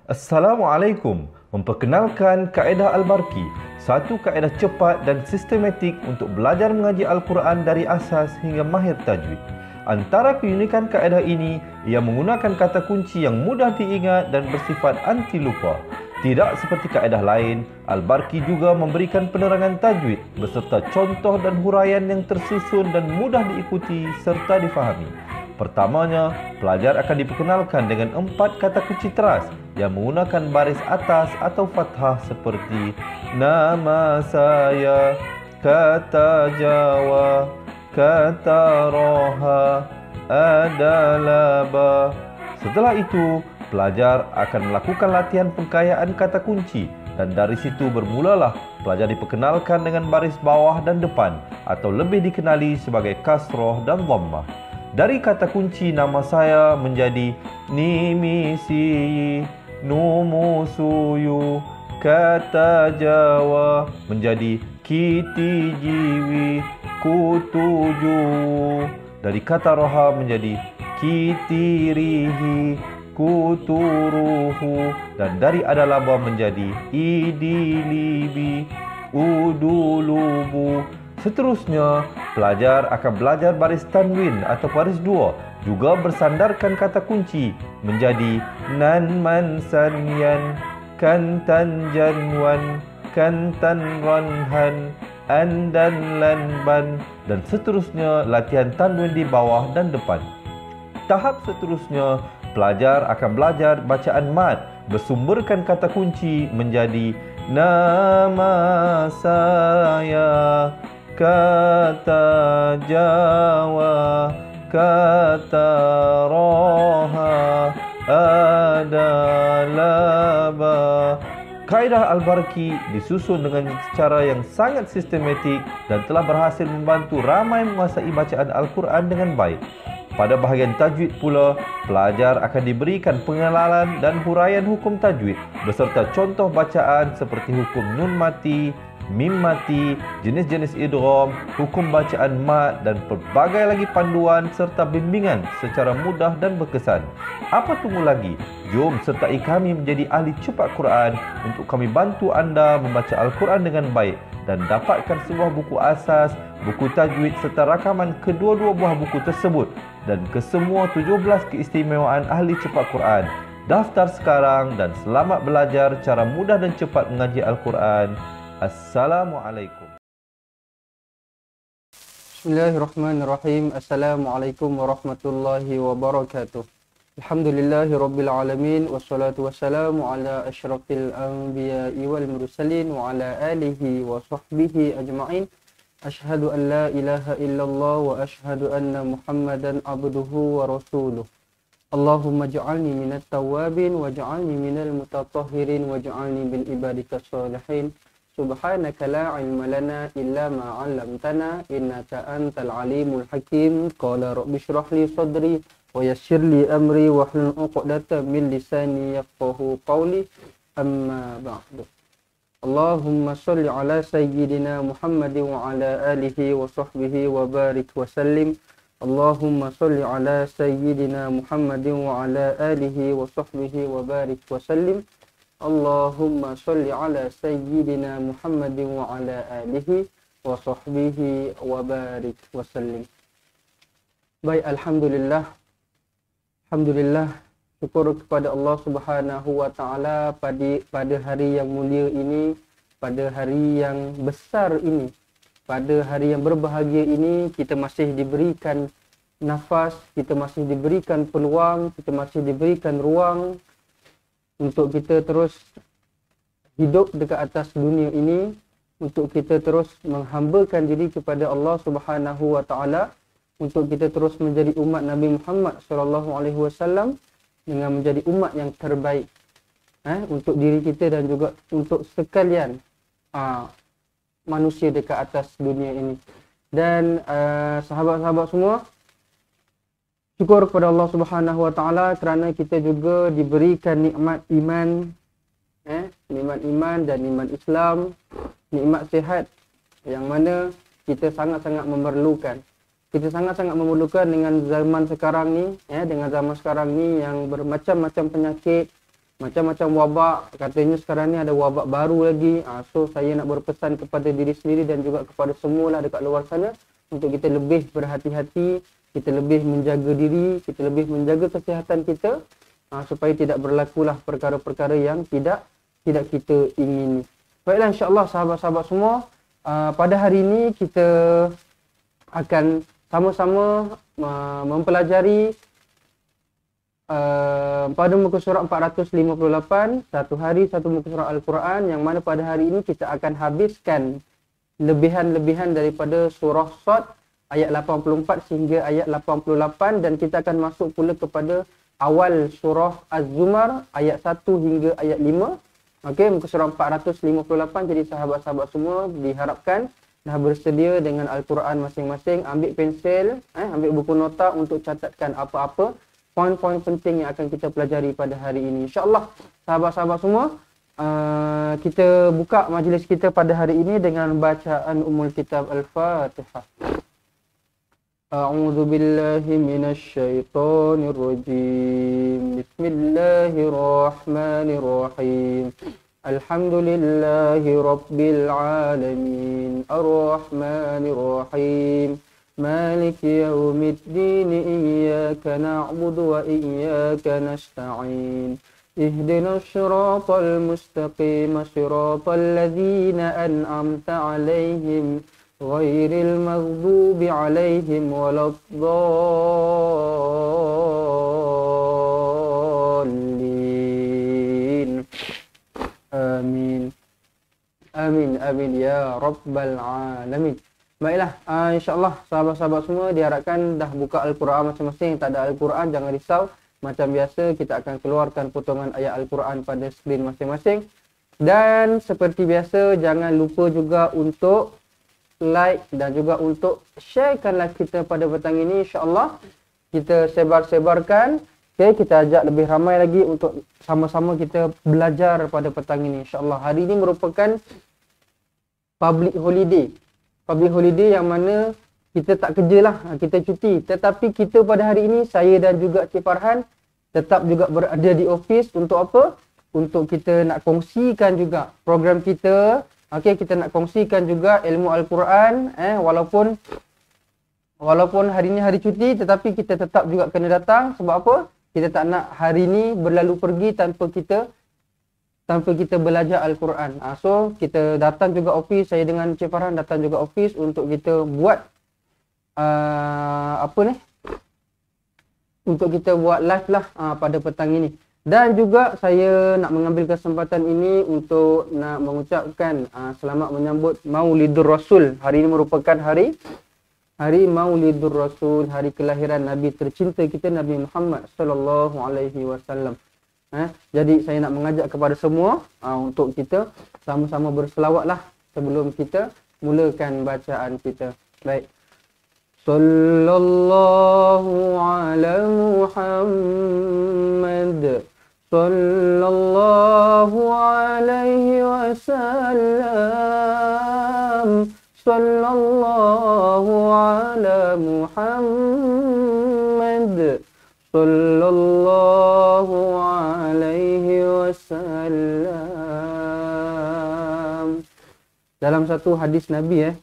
Assalamualaikum. Memperkenalkan kaedah Al-Barqi, satu kaedah cepat dan sistematik untuk belajar mengaji Al-Quran dari asas hingga mahir tajwid. Antara keunikan kaedah ini, ia menggunakan kata kunci yang mudah diingat dan bersifat anti lupa. Tidak seperti kaedah lain, Al-Barqi juga memberikan penerangan tajwid beserta contoh dan huraian yang tersusun dan mudah diikuti serta difahami. Pertamanya, pelajar akan diperkenalkan dengan 4 kata kunci teras yang menggunakan baris atas atau fathah seperti nama saya, kata Jawa, kata Roha, adalah ba. Setelah itu, pelajar akan melakukan latihan pengkayaan kata kunci dan dari situ bermulalah pelajar diperkenalkan dengan baris bawah dan depan atau lebih dikenali sebagai kasroh dan dhammah. Dari kata kunci nama saya menjadi nimisi, numusuyu, kata Jawa menjadi kiti jiwi, kutuju. Dari kata roha menjadi kitirihi, kuturuhu. Dan dari adalaba menjadi idilibi, udulubu. Seterusnya, pelajar akan belajar baris tanwin atau baris dua, juga bersandarkan kata kunci menjadi nan man sanyan, kantan janwan, kantan ranhan, andan lanban, dan seterusnya latihan tanwin di bawah dan depan. Tahap seterusnya, pelajar akan belajar bacaan mad, bersumberkan kata kunci menjadi nama saya, kata Jawa, kata Roha, adalah ba. Kaedah Al-Barqi disusun dengan cara yang sangat sistematik dan telah berhasil membantu ramai menguasai bacaan Al-Quran dengan baik. Pada bahagian tajwid pula, pelajar akan diberikan pengenalan dan huraian hukum tajwid beserta contoh bacaan seperti hukum nun mati, mim mati, jenis-jenis idgham, hukum bacaan mad dan pelbagai lagi panduan serta bimbingan secara mudah dan berkesan. Apa tunggu lagi? Jom sertai kami menjadi ahli cepat Quran untuk kami bantu anda membaca Al-Quran dengan baik dan dapatkan sebuah buku asas, buku tajwid serta rakaman kedua-dua buah buku tersebut dan kesemua 17 keistimewaan ahli cepat Quran. Daftar sekarang dan selamat belajar cara mudah dan cepat mengaji Al-Quran. Assalamualaikum. Bismillahirrahmanirrahim. Assalamualaikum warahmatullahi wabarakatuh. Alhamdulillahi rabbil alamin. Wassalatu wassalamu ala asyrafil anbiya'i wal mursalin wa ala alihi wa sahbihi ajma'in. Ashhadu an la ilaha illallah wa ashhadu anna Muhammadan abduhu wa rasuluh. Allahumma ja'alni minat tawabin wa ja'alni minal mutatahhirin wa ja'alni bin ibadika salihin. Subhanaka la ilma lana illa ma 'allamtana innaka antal alimul hakim. Qala rabbi shrah li sadri wa yassir li amri wa hlul 'uqdatam min lisani yafqahu qawli. Amma ba'du. Allahumma shalli ala sayyidina Muhammadin wa ala alihi wa sahbihi wa barik wa sallim. Allahumma shalli ala sayyidina Muhammadin wa ala alihi wa sahbihi wa barik wa sallim. Allahumma sholli ala sayyidina Muhammadin wa ala alihi wa sahbihi wa barik wa sallim. Baik, Alhamdulillah. Syukur kepada Allah Subhanahu wa ta'ala pada hari yang mulia ini, pada hari yang besar ini, pada hari yang berbahagia ini, kita masih diberikan nafas, kita masih diberikan peluang, kita masih diberikan ruang untuk kita terus hidup dekat atas dunia ini, untuk kita terus menghambakan diri kepada Allah Subhanahu wa taala, untuk kita terus menjadi umat Nabi Muhammad sallallahu alaihi wasallam dengan menjadi umat yang terbaik untuk diri kita dan juga untuk sekalian manusia dekat atas dunia ini. Dan sahabat-sahabat semua, syukur kepada Allah Subhanahu wa taala kerana kita juga diberikan nikmat iman, nikmat iman dan nikmat Islam, nikmat sihat yang mana kita sangat-sangat memerlukan. Kita sangat-sangat memerlukan dengan zaman sekarang ni, dengan zaman sekarang ni yang bermacam-macam penyakit, macam-macam wabak. Katanya sekarang ni ada wabak baru lagi. So saya nak berpesan kepada diri sendiri dan juga kepada semualah dekat luar sana untuk kita lebih berhati-hati, kita lebih menjaga diri, kita lebih menjaga kesihatan kita supaya tidak berlakulah perkara-perkara yang tidak kita ingini. Baiklah, insya-Allah sahabat-sahabat semua, pada hari ini kita akan sama-sama mempelajari pada muka surat 458, satu hari satu muka surat Al-Quran, yang mana pada hari ini kita akan habiskan lebihan-lebihan daripada surah Sad ayat 84 sehingga ayat 88, dan kita akan masuk pula kepada awal surah Az-Zumar ayat 1 hingga ayat 5. Okey, muka surah 458. Jadi sahabat-sahabat semua diharapkan dah bersedia dengan Al-Quran masing-masing, ambil pensel, ambil buku nota untuk catatkan apa-apa poin-poin penting yang akan kita pelajari pada hari ini. InsyaAllah sahabat-sahabat semua, kita buka majlis kita pada hari ini dengan bacaan Ummul Kitab Al-Fatihah. A'udzu billahi minasy syaithanir rajim. Bismillahirrahmanirrahim. Alhamdulillahi rabbil alamin. Ar-Rahmanir Rahim. Maliki yaumiddin. Iyyaka na'budu wa iyyaka nasta'in. Ihdinas siratal mustaqim. Siratal ladzina an'amta 'alaihim ghairil maghdubi 'alaihim waladdallin. Amin. Amin amin ya rabbal alamin. Baiklah, insya-Allah sahabat-sahabat semua diharapkan dah buka Al-Quran masing-masing. Tak ada Al-Quran jangan risau. Macam biasa kita akan keluarkan potongan ayat Al-Quran pada skrin masing-masing. Dan seperti biasa jangan lupa juga untuk like dan juga untuk sharekan live kita pada petang ini. InsyaAllah kita sebar-sebarkan. Okay, kita ajak lebih ramai lagi untuk sama-sama kita belajar pada petang ini. InsyaAllah hari ini merupakan public holiday. Public holiday yang mana kita tak kerja lah, kita cuti. Tetapi kita pada hari ini, saya dan juga Cik Farhan tetap juga berada di office. Untuk apa? Untuk kita nak kongsikan juga program kita. Okey, kita nak kongsikan juga ilmu Al-Quran, walaupun hari ni hari cuti, tetapi kita tetap juga kena datang. Sebab apa? Kita tak nak hari ni berlalu pergi tanpa kita belajar Al-Quran. So kita datang juga office, saya dengan Cik Farhan datang juga office untuk kita buat untuk kita buat live lah pada petang ini. Dan juga saya nak mengambil kesempatan ini untuk nak mengucapkan selamat menyambut Maulidur Rasul. Hari ini merupakan hari Maulidur Rasul, hari kelahiran Nabi tercinta kita, Nabi Muhammad sallallahu alaihi wasallam. Jadi saya nak mengajak kepada semua untuk kita sama-sama berselawatlah sebelum kita mulakan bacaan kita. Baik. Sallallahu ala Muhammad sallallahu alaihi wasallam. Sallallahu ala Muhammad sallallahu alaihi wasallam. Dalam satu hadis Nabi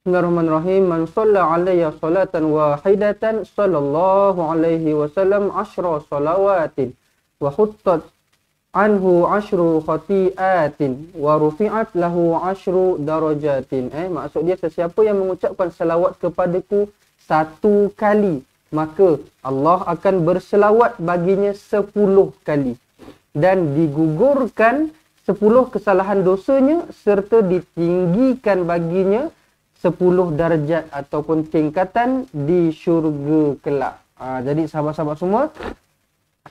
Bismillahirrahmanirrahim. Man shalla alayya salatan wahidatan sallallahu alaihi wasallam 10 salawatin wa khuttat anhu 10 khati'atin wa rufi'at lahu 10 darajatin. Maksud dia, sesiapa yang mengucapkan salawat kepadaku 1 kali, maka Allah akan berselawat baginya 10 kali dan digugurkan 10 kesalahan dosanya serta ditinggikan baginya 10 darjat ataupun tingkatan di syurga kelak. Jadi sahabat-sahabat semua,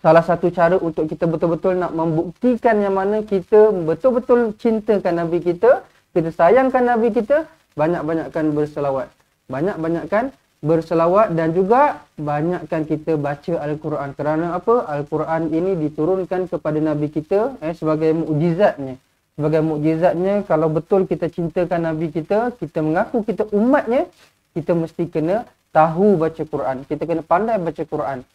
salah satu cara untuk kita betul-betul nak membuktikan yang mana kita betul-betul cintakan Nabi kita sayangkan Nabi kita, banyak-banyakkan berselawat. Banyak-banyakkan berselawat dan juga banyakkan kita baca Al-Quran. Kerana apa? Al-Quran ini diturunkan kepada Nabi kita sebagai mukjizatnya. Sebagai mukjizatnya, kalau betul kita cintakan Nabi kita, kita mengaku kita umatnya, kita mesti kena tahu baca Quran. Kita kena pandai baca Quran.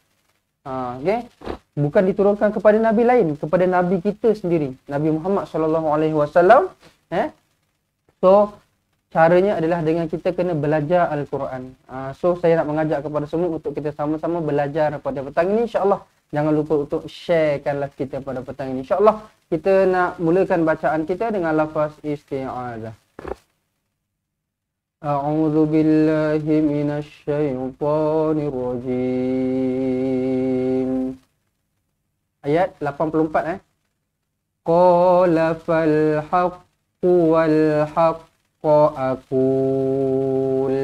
Okay? bukan diturunkan kepada nabi lain, kepada nabi kita sendiri, Nabi Muhammad sallallahu alaihi wasallam. So caranya adalah dengan kita kena belajar Al-Quran. So saya nak mengajak kepada semua untuk kita sama-sama belajar pada petang ini, insya-Allah. Jangan lupa untuk sharekan live kita pada petang ini. InsyaAllah kita nak mulakan bacaan kita dengan lafaz isti'adzah. A'udzu billahi minasy syaithanir rajim. Ayat 84 Qala fal haqqu wal haqqa aqul.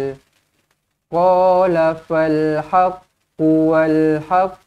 Qala fal haqqu wal haqqa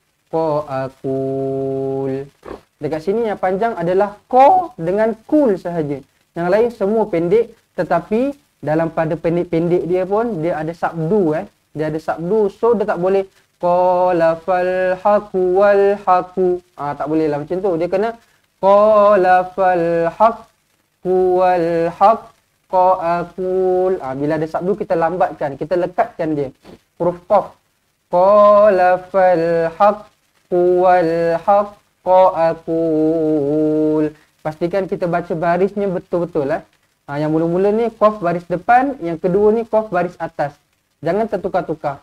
aqul. Dekat sini yang panjang adalah qa dengan kul sahaja. Yang lain semua pendek, tetapi dalam pada pendek-pendek dia pun dia ada sabdu Dia ada sabdu. So dia tak boleh qala fal haqu wal haqu. Tak boleh lah macam tu. Dia kena qala fal haqu wal haqqa aqul. Bila ada sabdu kita lambatkan, kita lekatkan dia. Huruf qaf. Qala fal haqu wal haqqa aqul. Pastikan kita baca barisnya betul-betul Yang mula-mula ni qaf baris depan, yang kedua ni qaf baris atas. Jangan tertukar-tukar.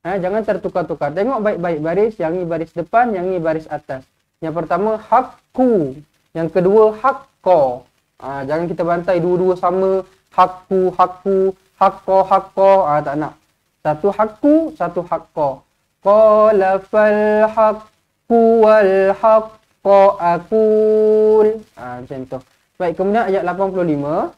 Jangan tertukar-tukar. Tengok baik-baik baris, yang ni baris depan, yang ni baris atas. Yang pertama haqqu, yang kedua haqqa. Jangan kita bantai dua-dua sama, haqqu haqqu, haqqa haqqa. Tak nak. Satu haqqu, satu haqqa. Qala fal haqqu wal haqqa aqul. Macam tu. Baik, kemudian ayat 85.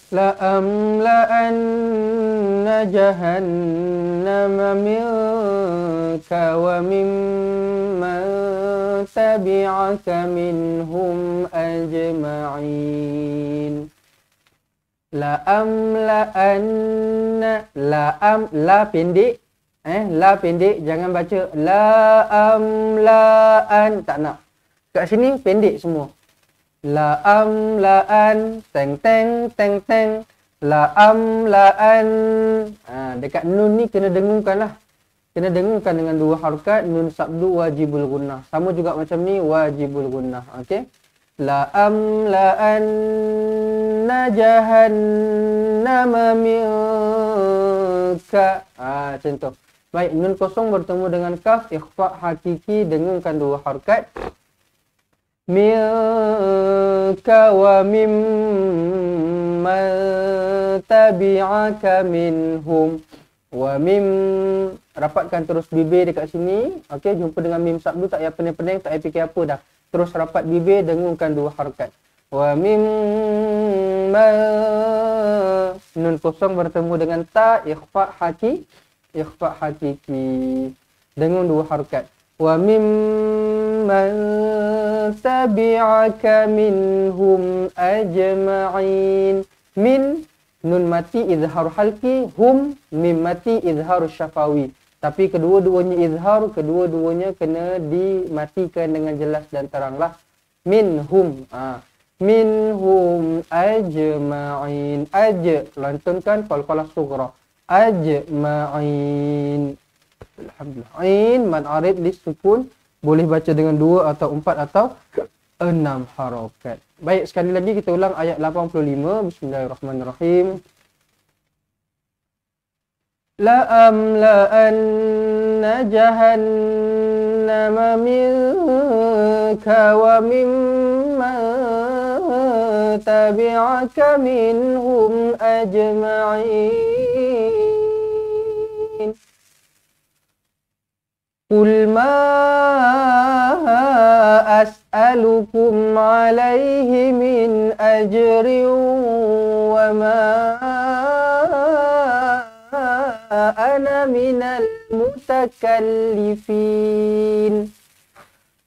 La'amla'anna jahannama minka wa mimman tabi'aka minhum ajma'in. La'amla'anna, la pendek. La pendek, jangan baca la'amla'an, tak nak. Kat sini pendek semua. La'amla'an, teng teng teng teng. La'amla'an. Dekat nun ni kena dengungkan lah. Kena dengungkan dengan dua harakat. Nun sabdu wajibul gunnah. Sama juga macam ni, wajibul gunnah. Okey. La'amla'anna jahannama minka. Macam tu. Baik, nun kosong bertemu dengan kaf. Ikhfa' hakiki, dengungkan dua harakat. Minka wa mimman tabi'aka minhum. Wa mim, rapatkan terus bibir dekat sini. Okey, jumpa dengan mim sabdu, tak payah pening-pening, tak payah fikir apa dah. Terus rapat bibir, dengungkan dua harakat. Wa mimman, nun kosong bertemu dengan ta, ikhfa' hakiki. Dengung dua harakat. Wa mimman tabi'aka minhum ajma'in. Min, nun mati izhar halki, hum mim mati izhar syafawi. Tapi kedua-duanya izhar, kedua-duanya kena dimatikan dengan jelas dan teranglah. Minhum. Minhum ajma'in. Lantunkan fal-falah sughra. Ajma'in. Alhamdulillah. Ain mad arid li sukun, boleh baca dengan 2 atau 4 atau 6 harakat. Baik, sekali lagi kita ulang ayat 85. Bismillahirrahmanirrahim. La'amla'anna jahannama minka wa mimman tabi'aka minhum ajma'in. Qul ma as'alukum alaihi min ajrin wa ma ana minal mutakallifin.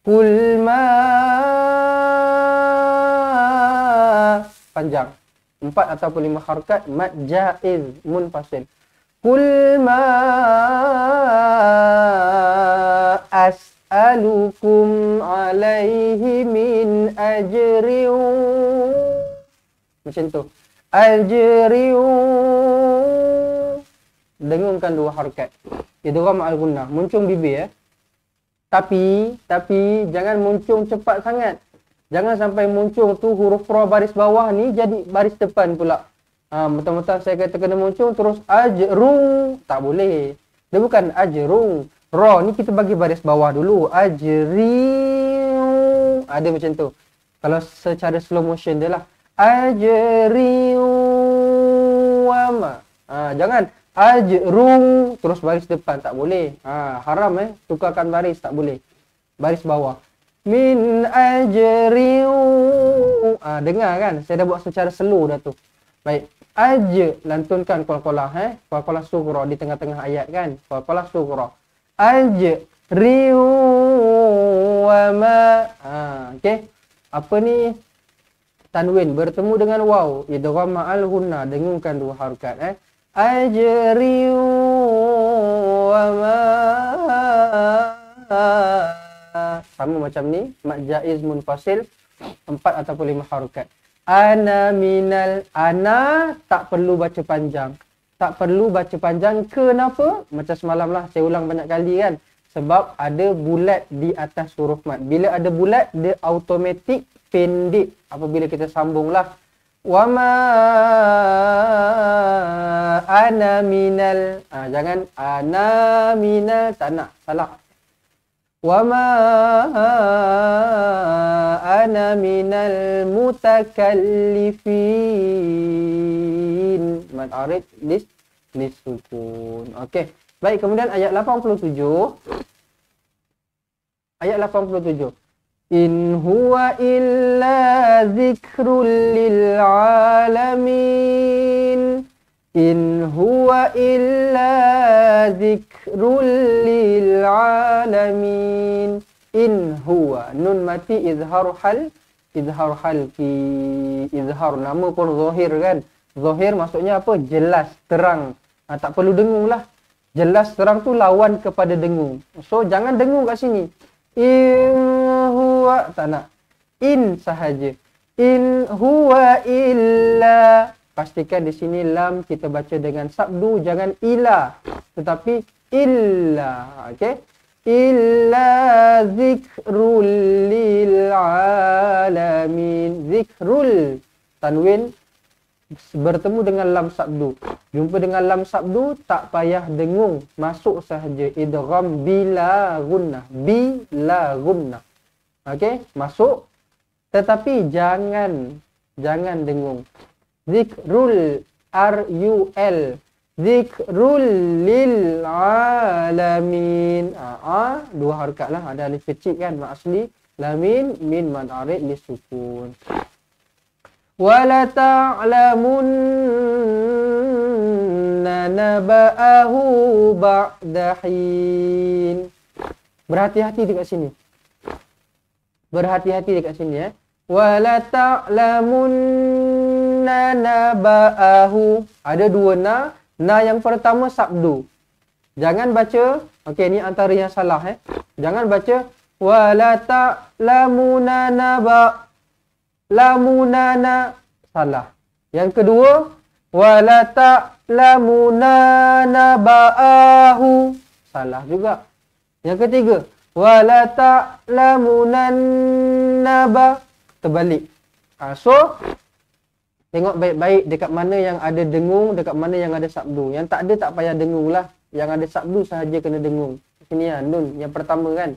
Qul ma, panjang 4 ataupun 5 harakat, mad jaiz munfasil. Qul ma as'alukum alaihi min ajrin. Macam tu. Ajrin. Dengungkan dua harakat. Idgham al-gunnah. Muncung bibir Tapi jangan muncung cepat sangat. Jangan sampai muncung tu huruf ra baris bawah ni jadi baris depan pula. Betul-betul saya kata kena muncung terus ajrung. Tak boleh. Dia bukan ajrung. Ra ni kita bagi baris bawah dulu. Ajriu. Ada macam tu. Kalau secara slow motion dia lah. Ajriu wama. Jangan ajrung terus baris depan. Tak boleh. Haram tukarkan baris. Tak boleh. Baris bawah. Min ajriu. Dengar kan? Saya dah buat secara slow dah tu. Baik. Lantunkan qalqalah. Qalqalah sughra di tengah-tengah ayat kan. Qalqalah sughra. Ajriu wama. Okey. Apa ni? Tanwin bertemu dengan waw. Idgham ma'al gunna. Dengungkan dua harakat. Ajriu wama. Sama macam ni. Mad jaiz munfasil 4 ataupun 5 harakat. Ana minal. Ana tak perlu baca panjang. Tak perlu baca panjang. Kenapa? Macam semalam lah. Saya ulang banyak kali kan. Sebab ada bulat di atas huruf mad. Bila ada bulat, dia automatik pendek apabila kita sambung lah. Wama ana minal. Jangan ana minal. Tak nak. Salah. Wama ana minal mutakallifin. Mad arid lisukun. Okey. Baik, kemudian ayat 87. Ayat 87. In huwa illa zikrul lil alamin. In huwa illa zikrul lil alamin. In huwa. Nun mati izhar hal. Izhar hal fi. Izhar. Nama pun zahir kan. Zahir maksudnya apa? Jelas, terang. Tak perlu dengung lah. Jelas terang tu lawan kepada dengung. So jangan dengung kat sini. In huwa. Tak nak. In sahaja. In huwa illa. Pastikan di sini lam kita baca dengan sabdu. Jangan ila. Tetapi illa. Okey. Illa zikrul lil alamin. Zikrul. Tanwin bertemu dengan lam sabdu. Jumpa dengan lam sabdu, tak payah dengung. Masuk sahaja. Idgham bila gunnah. Bila gunnah. Okey, masuk. Tetapi jangan dengung. Zikrul R-U-L. Zikrul lil alamin. Dua harakat lah. Ada alif kecil kan. Mak asli. Lamin min mad arid lisukun. Wala ta'lamunna naba'ahu ba'da hin. Berhati-hati dekat sini. Berhati-hati dekat sini Wala ta'lamunna naba'ahu. Ada dua na. Na yang pertama sabdu. Jangan baca. Okey, ni antara yang salah Jangan baca wala ta'lamunna naba'. Lamunana. Salah. Yang kedua. Wala ta'lamuna naba'ahu. Salah juga. Yang ketiga. Wala ta'lamunan naba'. Terbalik. So. Tengok baik-baik dekat mana yang ada dengung. Dekat mana yang ada sabdu. Yang tak ada tak payah dengung lah. Yang ada sabdu sahaja kena dengung. Sini nun. Yang pertama kan.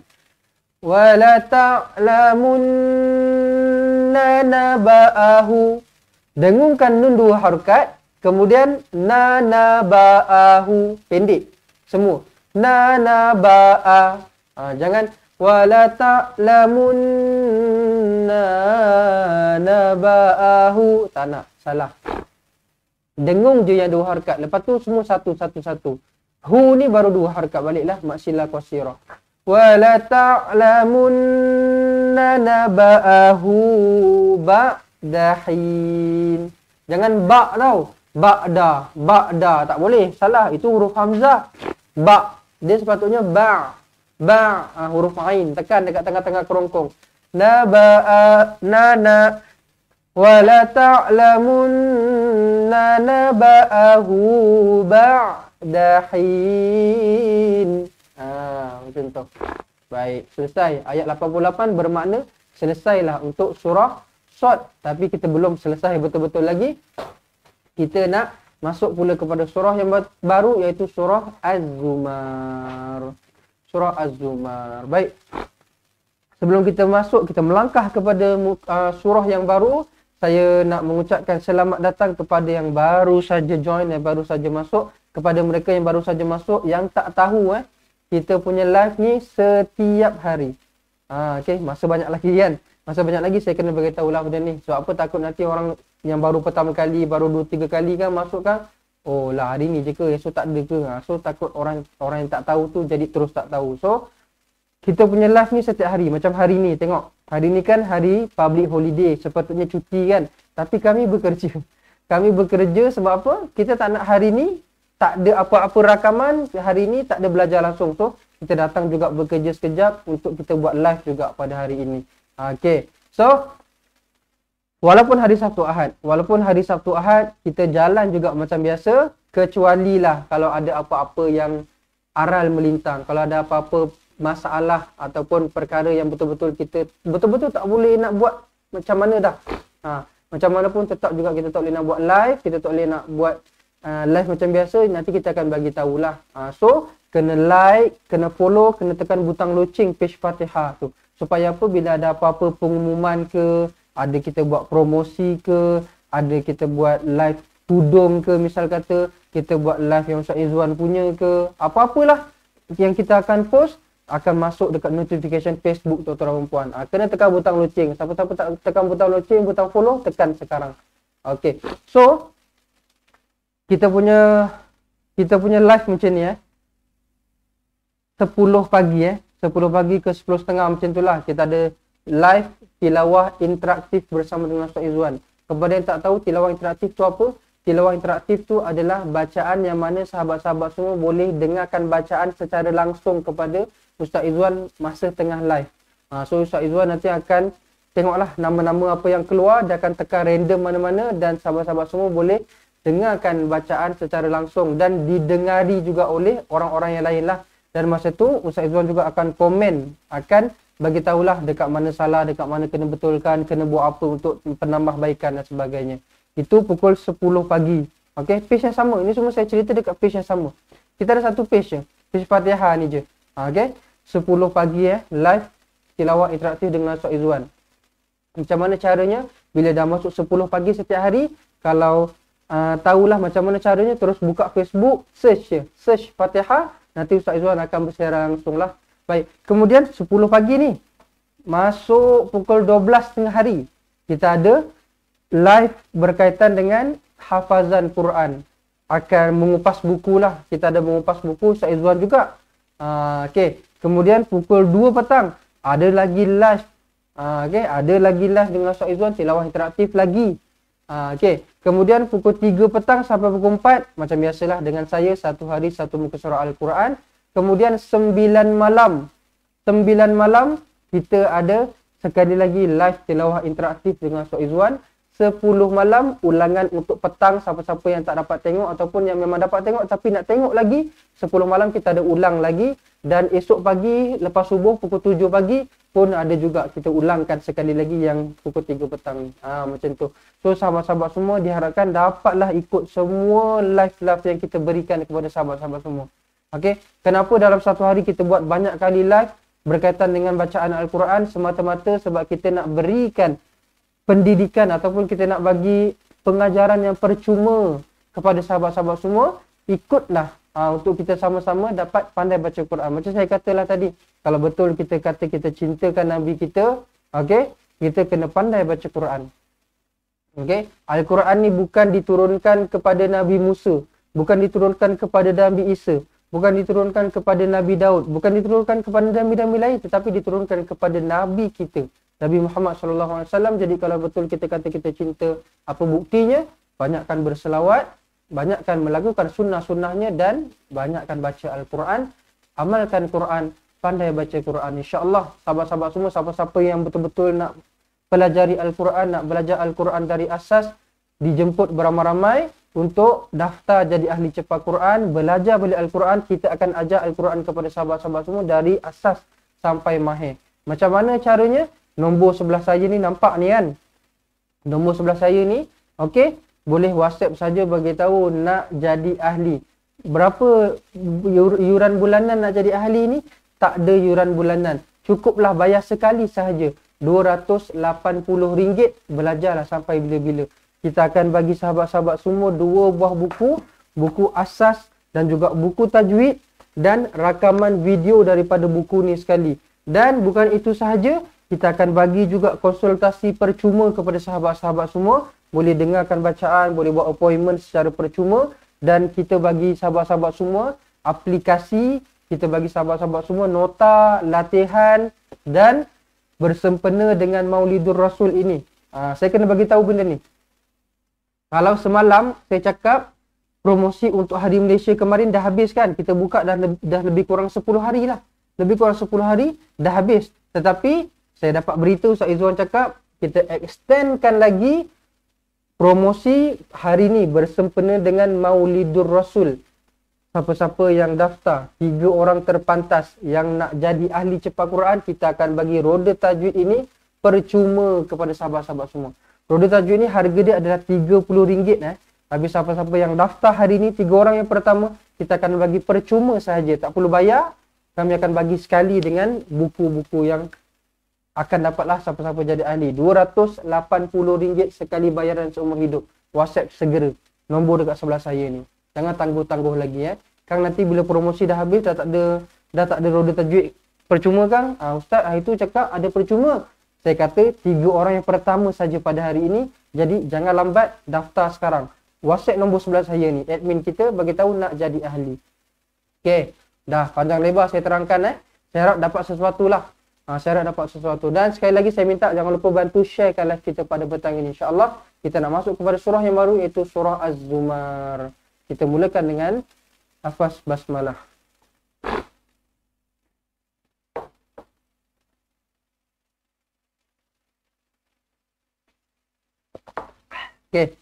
Wala ta'lamunna naba'ahu. Dengungkan nun dua harakat. Kemudian naba'ahu. Pendek. Semua. Naba'a. Jangan. Wala ta'lamunna naba'ahu. Tak nak. Salah. Dengung je yang dua harakat. Lepas tu semua satu. Hu ni baru dua harakat baliklah. Maksilah qasirah. Wala ta'lamunna naba'ahu ba'da hin. Jangan ba' tau. Ba'da. Tak boleh. Salah. Itu huruf hamzah. Ba'. Dia sepatutnya ba'. Ba, huruf ain, tekan dekat tengah-tengah kerongkong. Naba'a, nana, wala ta'lamunna naba'ahu ba'dahin. Macam tu. Baik, selesai. Ayat 88 bermakna selesailah untuk surah Shad. Tapi kita belum selesai betul-betul lagi. Kita nak masuk pula kepada surah yang baru, iaitu surah Az-Zumar. Surah Az-Zumar. Baik. Sebelum kita masuk, kita melangkah kepada surah yang baru, saya nak mengucapkan selamat datang kepada yang baru saja join, yang baru saja masuk. Kepada mereka yang baru saja masuk, yang tak tahu kita punya live ni setiap hari. Okay, masa banyak lagi kan. Masa banyak lagi saya kena beritahu lah benda ni. Sebab apa, takut nanti orang yang baru pertama kali, baru 2-3 kali kan masuk kan, oh lah hari ni je ke, esok tak ada ke. So takut orang yang tak tahu tu jadi terus tak tahu. So kita punya live ni setiap hari. Macam hari ni, tengok. Hari ni kan hari public holiday. Sepatutnya cuti kan. Tapi kami bekerja. Kami bekerja sebab apa? Kita tak nak hari ni tak ada apa-apa rakaman. Hari ni tak ada belajar langsung. So kita datang juga bekerja sekejap untuk kita buat live juga pada hari ini. Okay. So walaupun hari Sabtu Ahad. Kita jalan juga macam biasa. Kecuali lah kalau ada apa-apa yang aral melintang. Kalau ada apa-apa masalah ataupun perkara yang betul-betul kita betul-betul tak boleh nak buat macam mana dah. Macam mana pun tetap juga kita tak boleh nak buat live, kita tak boleh nak buat live macam biasa, nanti kita akan bagi tahulah. So kena like, kena follow, kena tekan butang loceng page Fatihah tu. Supaya apa, bila ada apa-apa pengumuman ke, ada kita buat promosi ke, ada kita buat live tudung ke, misal kata kita buat live yang Ustaz Izwan punya ke, apa-apalah yang kita akan post akan masuk dekat notification Facebook tuan-tuan dan puan. Kena tekan butang loceng. Siapa-siapa tak tekan butang loceng, butang follow, tekan sekarang. Okey. So kita punya live macam ni 10 pagi 10 pagi ke 10.30 macam itulah. Kita ada live tilawah interaktif bersama dengan Ustaz Izwan. Kepada yang tak tahu tilawah interaktif tu apa? Tilawah interaktif tu adalah bacaan yang mana sahabat-sahabat semua boleh dengarkan bacaan secara langsung kepada Ustaz Izwan masa tengah live. So Ustaz Izwan nanti akan tengoklah nama-nama apa yang keluar, dia akan tekan random mana-mana dan sahabat-sahabat semua boleh dengarkan bacaan secara langsung dan didengari juga oleh orang-orang yang lain lah. Dan masa tu Ustaz Izwan juga akan komen, akan bagi tahulah dekat mana salah, dekat mana kena betulkan, kena buat apa untuk penambahbaikan dan sebagainya. Itu pukul 10 pagi. Okey, page yang sama. Ini semua saya cerita dekat page yang sama. Kita ada satu page je. Page Fatihah ni je. Okey, 10 pagi live tilawah interaktif dengan Ustaz Izwan. Macam mana caranya? Bila dah masuk 10 pagi setiap hari, kalau tahulah macam mana caranya, terus buka Facebook, search Fatihah, nanti Ustaz Izwan akan bersiaran langsung lah. Baik, kemudian 10 pagi ni masuk pukul 12 tengah hari, kita ada live berkaitan dengan hafazan Quran. Akan mengupas buku lah. Kita ada mengupas buku Ustaz Izwan juga. Okey. Kemudian pukul 2 petang ada lagi live. Okey, ada lagi live dengan Ustaz Izwan tilawah interaktif lagi. Okey. Kemudian pukul 3 petang sampai pukul 4 macam biasalah dengan saya, satu hari satu muka surah Al-Quran. Kemudian 9 malam. 9 malam kita ada sekali lagi live tilawah interaktif dengan Ustaz Izwan. 10 malam ulangan untuk petang, siapa-siapa yang tak dapat tengok ataupun yang memang dapat tengok tapi nak tengok lagi, 10 malam kita ada ulang lagi. Dan esok pagi lepas subuh pukul 7 pagi pun ada juga kita ulangkan sekali lagi yang pukul 3 petang. Macam tu. So sahabat-sahabat semua diharapkan dapatlah ikut semua live-live yang kita berikan kepada sahabat-sahabat semua. Okey, kenapa dalam satu hari kita buat banyak kali live berkaitan dengan bacaan Al-Quran? Semata-mata sebab kita nak berikan pendidikan ataupun kita nak bagi pengajaran yang percuma kepada sahabat-sahabat semua. Ikutlah untuk kita sama-sama dapat pandai baca Quran. Macam saya katalah tadi, kalau betul kita kata kita cintakan Nabi kita, okey, kita kena pandai baca Quran. Okey, Al-Quran ni bukan diturunkan kepada Nabi Musa, bukan diturunkan kepada Nabi Isa, bukan diturunkan kepada Nabi Daud, bukan diturunkan kepada nabi-nabi lain, tetapi diturunkan kepada Nabi kita, Nabi Muhammad SAW. Jadi kalau betul kita kata kita cinta, apa buktinya? Banyakkan berselawat, banyakkan melakukan sunnah-sunnahnya dan banyakkan baca Al-Quran, amalkan Quran. pandai baca Quran. InsyaAllah sahabat-sahabat semua, siapa-siapa yang betul-betul nak pelajari Al-Quran, nak belajar Al-Quran dari asas, dijemput beramai-ramai untuk daftar jadi ahli cepat Quran, belajar balik Al-Quran. Kita akan ajar Al-Quran kepada sahabat-sahabat semua dari asas sampai mahir. Macam mana caranya? Nombor sebelah saya ni nampak ni kan? Nombor sebelah saya ni, okey, boleh WhatsApp saja bagi tahu nak jadi ahli. Berapa yuran bulanan nak jadi ahli ni? Tak ada yuran bulanan. Cukuplah bayar sekali sahaja. RM280. Belajarlah sampai bila-bila. Kita akan bagi sahabat-sahabat semua 2 buah buku. Buku asas dan juga buku tajwid. Dan rakaman video daripada buku ni sekali. Dan bukan itu sahaja. Kita akan bagi juga konsultasi percuma kepada sahabat-sahabat semua. Boleh dengarkan bacaan, boleh buat appointment secara percuma. Dan kita bagi sahabat-sahabat semua aplikasi, kita bagi sahabat-sahabat semua nota, latihan dan bersempena dengan Maulidur Rasul ini. Saya kena bagi tahu benda ni. Kalau semalam saya cakap promosi untuk Hari Malaysia kemarin dah habis kan? Kita buka dah lebih kurang 10 hari lah. Lebih kurang 10 hari dah habis. Tetapi saya dapat berita Ustaz Izzuan cakap kita extendkan lagi promosi hari ni bersempena dengan Maulidur Rasul. Siapa-siapa yang daftar, 3 orang terpantas yang nak jadi ahli cepat Quran, kita akan bagi roda tajwid ini percuma kepada sahabat-sahabat semua. Roda tajwid ni harga dia adalah RM30. Tapi siapa-siapa yang daftar hari ni, 3 orang yang pertama, kita akan bagi percuma sahaja. Tak perlu bayar. Kami akan bagi sekali dengan buku-buku yang akan dapatlah siapa-siapa jadi ahli. RM280 sekali bayaran seumur hidup. WhatsApp segera. Nombor dekat sebelah saya ni. Jangan tangguh-tangguh lagi Kang, nanti bila promosi dah habis dah tak ada roda tajwid percuma Kang. Ustaz hari tu cakap ada percuma. Saya kata 3 orang yang pertama saja pada hari ini. Jadi jangan lambat, daftar sekarang. WhatsApp nombor sebelah saya ni. Admin kita bagi tahu nak jadi ahli. Okey. Dah panjang lebar saya terangkan Saya harap dapat sesuatu lah. Saya harap dapat sesuatu. Dan sekali lagi saya minta jangan lupa bantu sharekan live kita pada petang ini. InsyaAllah kita nak masuk kepada surah yang baru iaitu surah Az-Zumar. Kita mulakan dengan lafaz basmalah. Okey.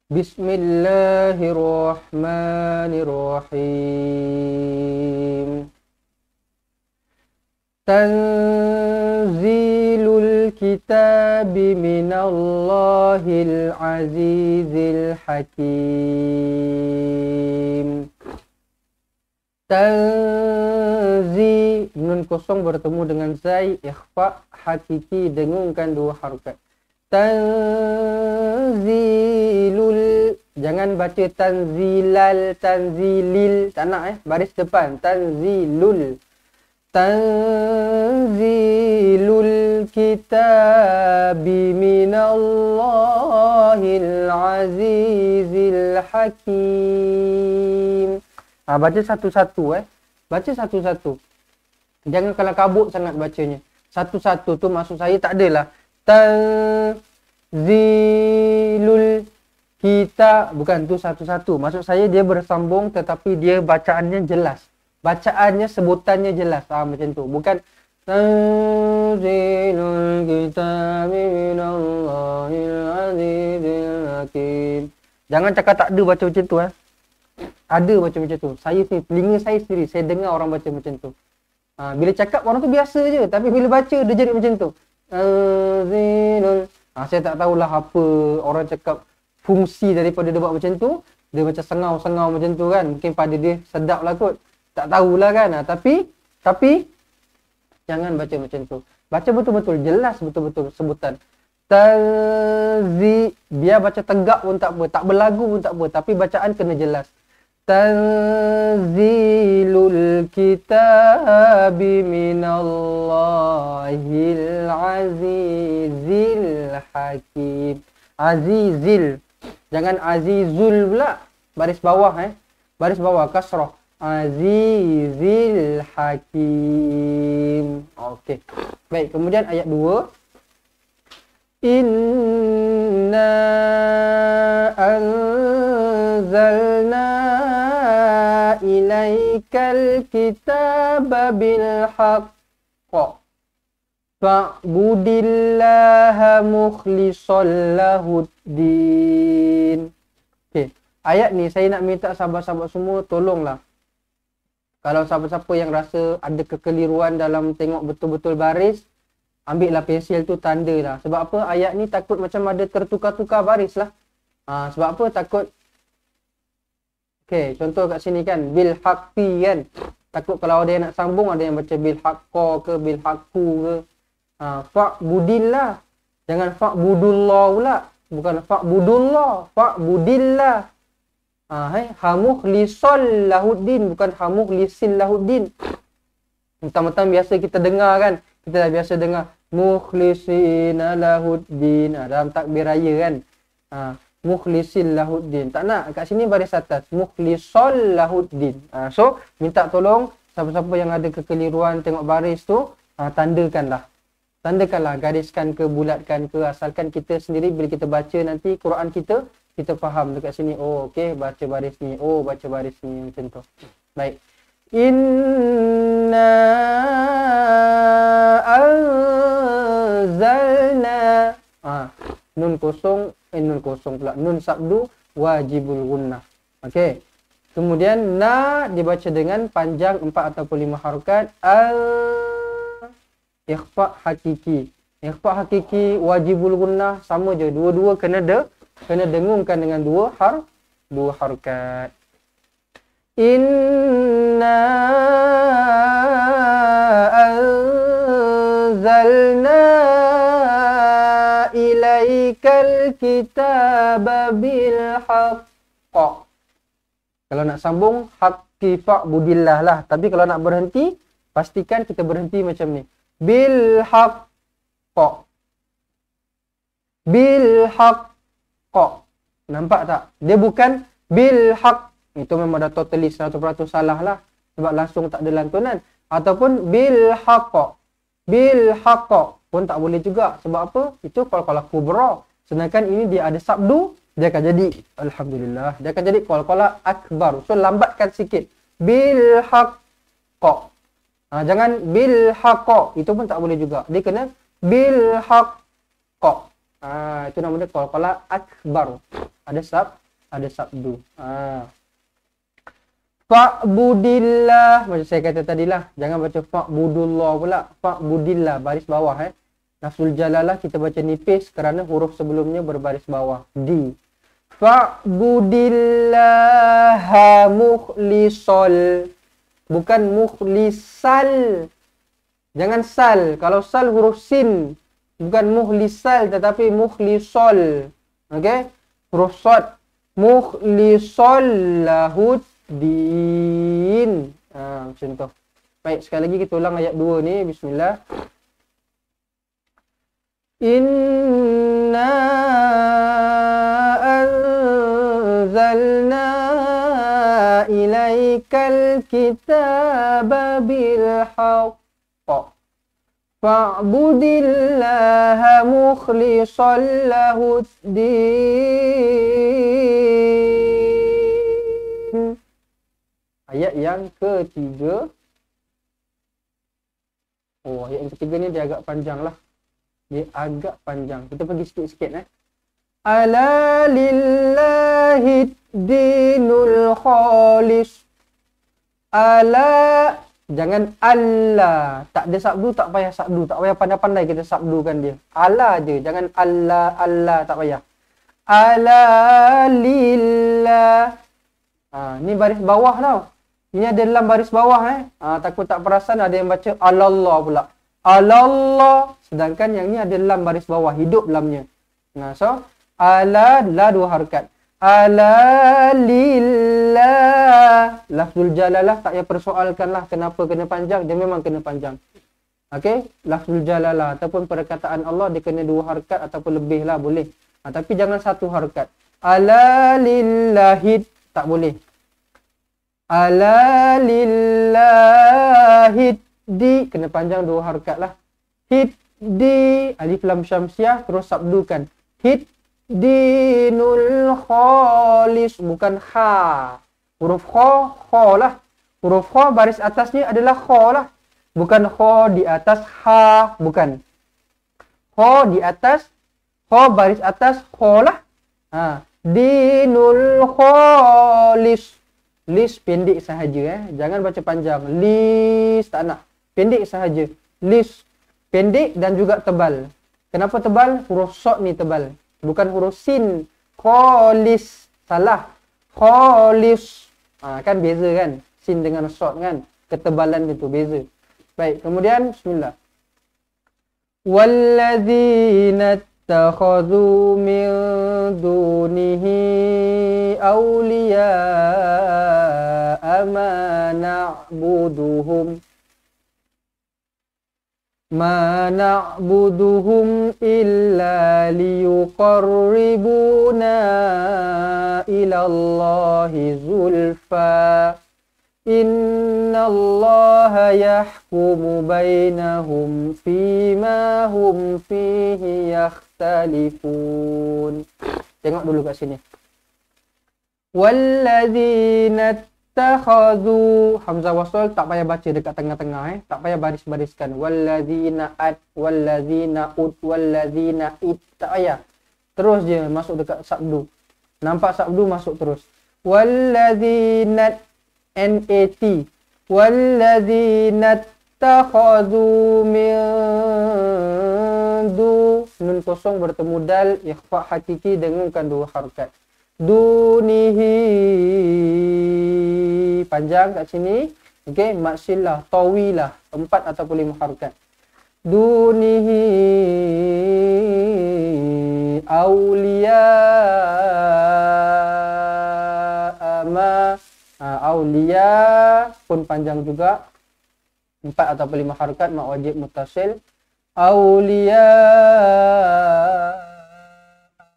Bismillahirrahmanirrahim. Tanzilul kitabi minallahil azizil hakim. Tanzi, nun kosong bertemu dengan zai, ikhfa, hakiki, dengungkan 2 harakat. Tanzilul, jangan baca tanzilal, tanzilil, tak nak baris depan, tanzilul. Tanzilul kitabi minallahil azizil hakim. Baca satu-satu Baca satu-satu. Jangan kalau kabut sangat bacanya. Satu-satu tu maksud saya tak adalah tanzilul kita, bukan tu satu-satu. Maksud saya dia bersambung tetapi dia bacaannya jelas. Bacaannya, sebutannya jelas. Macam tu. Bukan tanzilul kitabi minallahil azizil hakim. Jangan cakap tak ada baca macam tu Ada baca macam tu. Saya sendiri, telinga saya sendiri, saya dengar orang baca macam tu. Bila cakap orang tu biasa je, tapi bila baca dia jadi macam tu. Tanzilul. Saya tak tahulah apa orang cakap fungsi daripada dia buat macam tu. Dia macam sengau-sengau macam tu kan. Mungkin pada dia sedap lah kot. Tak tahulah kan. Tapi jangan baca macam tu. Baca betul-betul, jelas betul-betul sebutan. Biar baca tegak pun tak apa, tak berlagu pun tak apa, tapi bacaan kena jelas. Tanzilul kitabi minallahil azizil hakim. Azizil. Jangan azizul pula. Baris bawah Baris bawah kasrah. Azizil hakim. Okey. Baik, kemudian ayat 2. Inna anzalna ilaika ilaikal kitaba bil haqq fa'budillaha mukhlishan lahuddin. Okey, ayat ni saya nak minta sahabat-sahabat semua tolonglah. Kalau siapa-siapa yang rasa ada kekeliruan dalam tengok betul-betul baris, ambillah pensil tu tanda lah. Sebab apa? Ayat ni takut macam ada tertukar-tukar baris lah. Sebab apa? Takut. Okey, contoh kat sini kan, bil haqqi kan. Takut kalau ada yang nak sambung, ada yang baca bil haqqa ke, bil haqqu ke. Fa'budillah. Jangan fa'budullah pula. Bukan fa'budullah. Fa'budillah. Mukhlishan lahuddin. Bukan mukhlisin lahuddin. Mentang-mentang biasa kita dengar kan. Kita dah biasa dengar mukhlisina lahuddin. Dalam takbir raya kan. Mukhlisin lahuddin. Tak nak. Kat sini baris atas. Mukhlishan lahuddin. So, minta tolong siapa-siapa yang ada kekeliruan tengok baris tu, tandakanlah. Tandakanlah, gariskan ke, bulatkan ke, asalkan kita sendiri bila kita baca nanti Quran kita faham dekat sini. Oh, okey, baca baris ni. Oh, baca baris ni, macam tu. Baik. Inna anzalna. Nun kosong pula. Nun sabdu wajibul gunnah. Okey. Kemudian na dibaca dengan panjang 4 ataupun 5 harakat. Ikhfa hakiki. Ikhfa hakiki wajibul gunnah sama je. Dua-dua kena dengungkan dengan dua harakat. Inna anzalna ilaikal kitaba bil haqq. Kalau nak sambung haqqi fa'budillah lah. Tapi kalau nak berhenti, pastikan kita berhenti macam ni. Bil haqq. Bil haqq. Nampak tak? Dia bukan bil haqq. Itu memang dah totally 100% salah lah. Sebab langsung tak ada lantunan. Ataupun bil haqq. Bil haqq pun tak boleh juga. Sebab apa? Itu qalqalah kubra. Sedangkan ini dia ada sabdu. Dia akan jadi, alhamdulillah, dia akan jadi qalqalah akbar. So lambatkan sikit. Bil haqq. Jangan bil haqq. Itu pun tak boleh juga. Dia kena bil haqq. Itu namanya qalqalah akbar. Ada sabdu. Fa'budillah. Macam saya kata tadilah. Jangan baca fa'budullah pula. Fa'budillah. Baris bawah. Lafzul jalalah kita baca nipis kerana huruf sebelumnya berbaris bawah. Di. Fa'budillaha mukhlishal. Bukan mukhlisal. Jangan sal. Kalau sal huruf sin. Bukan mukhlisal tetapi mukhlishal. Okey? Huruf sad. Mukhlishal lahuddin. Macam tu. Baik, sekali lagi kita ulang ayat 2 ni. Bismillah. Inna anzalna ilaikal kitaba bil haqq fa'budillaha mukhlishan lahuddin. Ayat yang ketiga. Ayat yang ketiga ni dia agak panjang lah. Dia agak panjang. Kita pergi sikit-sikit. Ala lillahi dinul khalis. Ala. Jangan Allah. Tak ada sabdu, tak payah sabdu. Tak payah pandai-pandai kita sabdukan dia. Ala je. Jangan Allah, Allah. Tak payah. Ala lillah. Ni baris bawah tau. Ini ada dalam baris bawah. Takut tak perasan ada yang baca alallah pula. Alallah. Sedangkan yang ni ada lam baris bawah. Hidup lamnya. So, ala, la 2 harakat. Ala lillah. Lafzul jalalah tak payah persoalkan lah. Kenapa kena panjang? Dia memang kena panjang. Okey? Lafzul jalalah. Ataupun perkataan Allah dia kena 2 harakat ataupun lebih lah boleh. Tapi jangan 1 harakat. Ala lillahi. Tak boleh. Ala lillahi. Di. Kena panjang 2 harakat lah. Hid. Di alif lam syamsiah terus sabdukan. Hid dinul khalis. Bukan kha. Huruf kha lah. Huruf kha baris atasnya adalah kha lah. Bukan kha di atas ha, bukan. Kha di atas, kha baris atas kha lah. Dinul khalis. Lis pendek sahaja Jangan baca panjang. Lis tak nak. Pendek sahaja. Lis pendek dan juga tebal. Kenapa tebal? Huruf sod ni tebal. Bukan huruf sin. Khalis. Salah. Khalis. Kan beza kan? Sin dengan sod kan? Ketebalan itu beza. Baik, kemudian bismillah. Walladzina ittakhadhu min dunihi awliya'a ma na'buduhum illa liyuqarribuna ila Allahi zulfa innallaha yahkumu bainahum fima hum fihi yakhtalifun. Tengok dulu kat sini. Walladzina ittakhadhu, hamzah wasl tak payah baca dekat tengah-tengah tak payah baris-bariskan. Walladzina at, walladzina ut, walladzina it, tak payah. Terus je masuk dekat sabdu. Nampak sabdu masuk terus. Walladzina NAT, walladzina ittakhadhu min nun kosong bertemu dal, ikhfa hakiki dengarkan dua harakat. Dunihi panjang kat sini. Okey, maksilah, tawilah 4 ataupun 5 harakat. Dunihi awliya awliya pun panjang juga 4 ataupun 5 harakat, mak wajib muttasil. Awliya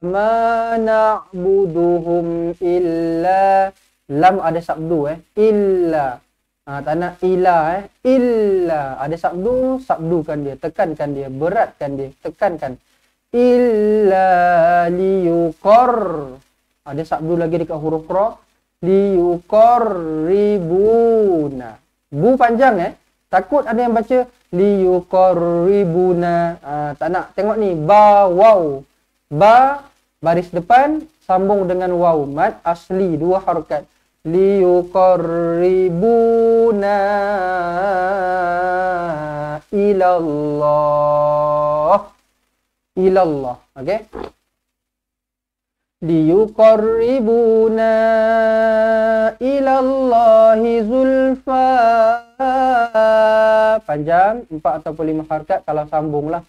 ma na'buduhum illa, lam ada sabdu illa. Tak nak ila illa. Ada sabdu, sabdukan dia, tekankan dia, beratkan dia, tekankan. Illa liyuqar. Ada sabdu lagi dekat huruf ra. Liyuqarribuna. Bu panjang Takut ada yang baca liyuqarribuna. Tak nak. Tengok ni, ba waw. Ba baris depan sambung dengan waw, mad asli 2 harakat. Liyuqarribuna ilallah. Ilallah. Okey. Liyuqarribuna ilallahi zulfa. Panjang 4 ataupun 5 harakat kalau sambunglah.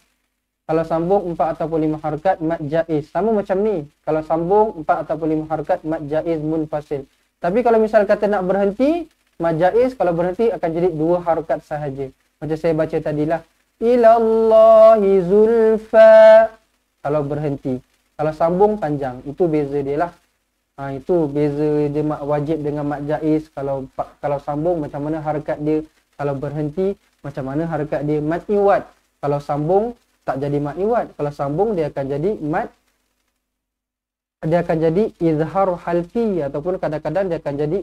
Kalau sambung 4 ataupun 5 harakat mad jaiz. Sama macam ni. Kalau sambung 4 ataupun 5 harakat mad jaiz munfasil. Tapi kalau misal kata nak berhenti, mad jaiz kalau berhenti akan jadi 2 harakat sahaja. Macam saya baca tadilah. Ilallahi zulfa. Kalau berhenti. Kalau sambung panjang. Itu beza dia lah. Itu beza dia mak wajib dengan mak jaiz. Kalau sambung macam mana harakat dia. Kalau berhenti macam mana harakat dia. Mat iwad. Kalau sambung tak jadi mat iwad. Kalau sambung dia akan jadi mat. Dia akan jadi izhar halfi. Ataupun kadang-kadang dia akan jadi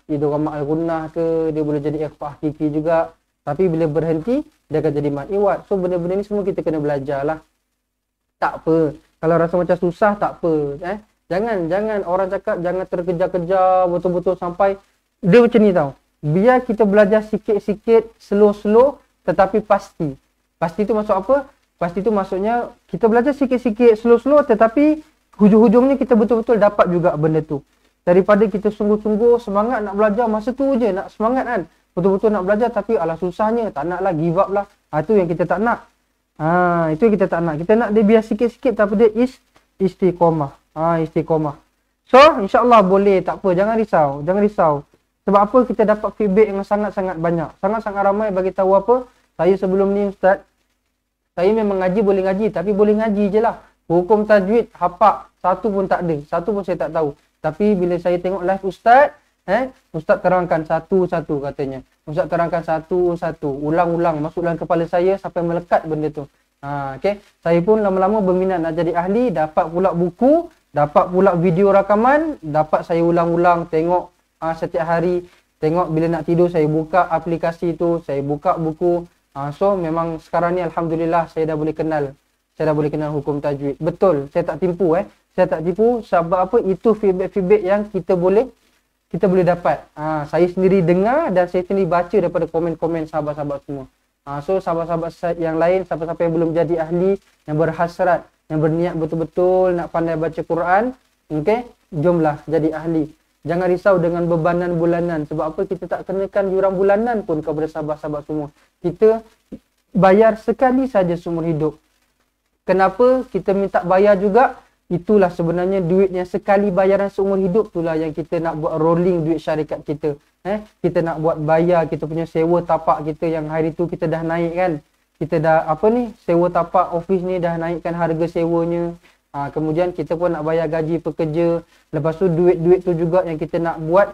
idgham al-gunnah ke. Dia boleh jadi ikhfa hakiki juga. Tapi bila berhenti dia akan jadi mat iwad. So benda-benda ni semua kita kena belajar lah. Tak apa. Kalau rasa macam susah tak apa. Jangan orang cakap jangan terkejar-kejar betul-betul sampai. Dia macam ni tau. Biar kita belajar sikit-sikit, slow-slow tetapi pasti. Pasti tu maksud apa? Pasti tu maksudnya kita belajar sikit-sikit, slow-slow tetapi hujung-hujungnya kita betul-betul dapat juga benda tu. Daripada kita sungguh-sungguh semangat nak belajar masa tu je nak semangat kan. Betul-betul nak belajar tapi alah susahnya, tak nak lah, give up lah. Itu yang kita tak nak. Itu yang kita tak nak. Kita nak dia biar sikit-sikit tapi dia istiqomah. Istiqomah. So, insya-Allah boleh, tak apa, jangan risau. Jangan risau. Sebab apa? Kita dapat feedback yang sangat-sangat banyak. Sangat-sangat ramai bagi tahu apa? Saya sebelum ni ustaz, saya memang ngaji boleh ngaji tapi boleh ngaji je lah. Hukum tajwid hapak satu pun tak ada. Satu pun saya tak tahu. Tapi bila saya tengok live ustaz, ustaz terangkan satu-satu katanya. Ustaz terangkan satu-satu, ulang-ulang masuk dalam kepala saya sampai melekat benda tu. Okey. Saya pun lama-lama berminat nak jadi ahli, dapat pula buku, dapat pula video rakaman, dapat saya ulang-ulang tengok setiap hari. Tengok bila nak tidur saya buka aplikasi tu, saya buka buku. So memang sekarang ni alhamdulillah saya dah boleh kenal. Saya dah boleh kenal hukum tajwid. Betul, saya tak tipu Saya tak tipu sebab apa? Itu feedback-feedback yang kita boleh dapat. Saya sendiri dengar dan saya sendiri baca daripada komen-komen sahabat-sahabat semua. So sahabat-sahabat yang lain, siapa-siapa yang belum jadi ahli, yang berhasrat, yang berniat betul-betul nak pandai baca Quran, okey, jomlah jadi ahli. Jangan risau dengan bebanan bulanan. Sebab apa? Kita tak kenakan yuran bulanan pun kepada sahabat-sahabat semua. Kita bayar sekali saja seumur hidup. Kenapa kita minta bayar juga? Itulah sebenarnya duit yang sekali bayaran seumur hidup, itulah yang kita nak buat rolling duit syarikat kita. Kita nak buat bayar kita punya sewa tapak kita yang hari tu kita dah naik kan. Kita dah sewa tapak office ni dah naikkan harga sewanya. Kemudian kita pun nak bayar gaji pekerja. Lepas tu duit-duit tu juga yang kita nak buat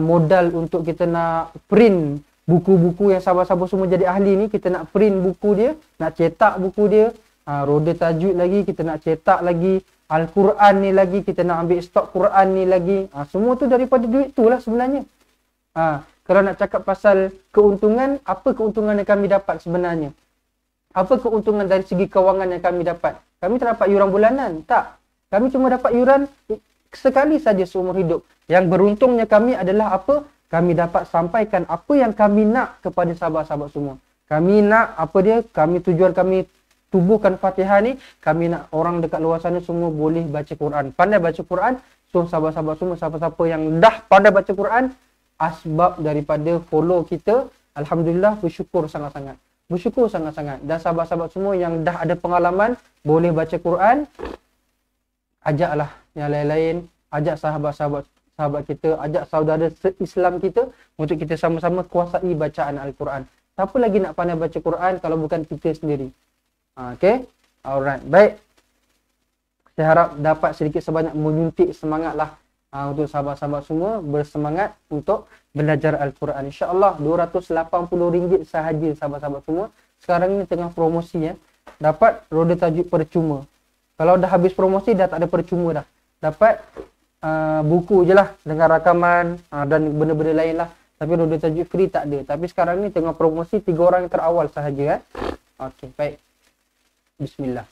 modal untuk kita nak print buku-buku yang sahabat-sahabat semua jadi ahli ni. Kita nak print buku dia, nak cetak buku dia. Roda tajwid lagi, kita nak cetak lagi. Al-Quran ni lagi, kita nak ambil stok Quran ni lagi. Semua tu daripada duit tu lah sebenarnya. Kalau nak cakap pasal keuntungan, apa keuntungan yang kami dapat sebenarnya? Apa keuntungan dari segi kewangan yang kami dapat? Kami tak dapat yuran bulanan. Tak. Kami cuma dapat yuran sekali saja seumur hidup. Yang beruntungnya kami adalah apa? Kami dapat sampaikan apa yang kami nak kepada sahabat-sahabat semua. Kami nak tujuan kami tubuhkan Fatihah ni, kami nak orang dekat luar sana semua boleh baca Quran. Pandai baca Quran. So sahabat-sahabat semua, siapa-siapa yang dah pandai baca Quran, asbab daripada follow kita, alhamdulillah bersyukur sangat-sangat. Bersyukur sangat-sangat. Dan sahabat-sahabat semua yang dah ada pengalaman boleh baca Quran, ajaklah yang lain-lain, ajak sahabat-sahabat kita, ajak saudara se-Islam kita untuk kita sama-sama kuasai bacaan Al-Quran. Siapa lagi nak pandai baca Quran kalau bukan kita sendiri? Okay, alright, baik. Saya harap dapat sedikit sebanyak menyuntik semangatlah untuk sahabat-sahabat semua bersemangat untuk belajar Al-Quran. InsyaAllah RM280 sahaja sahabat-sahabat semua. Sekarang ni tengah promosi dapat roda tajwid percuma. Kalau dah habis promosi dah tak ada percuma dah. Dapat buku je lah dengan rakaman dan benda-benda lain lah. Tapi roda tajwid free tak ada. Tapi sekarang ni tengah promosi 3 orang yang terawal sahaja. Okey, baik. Bismillah.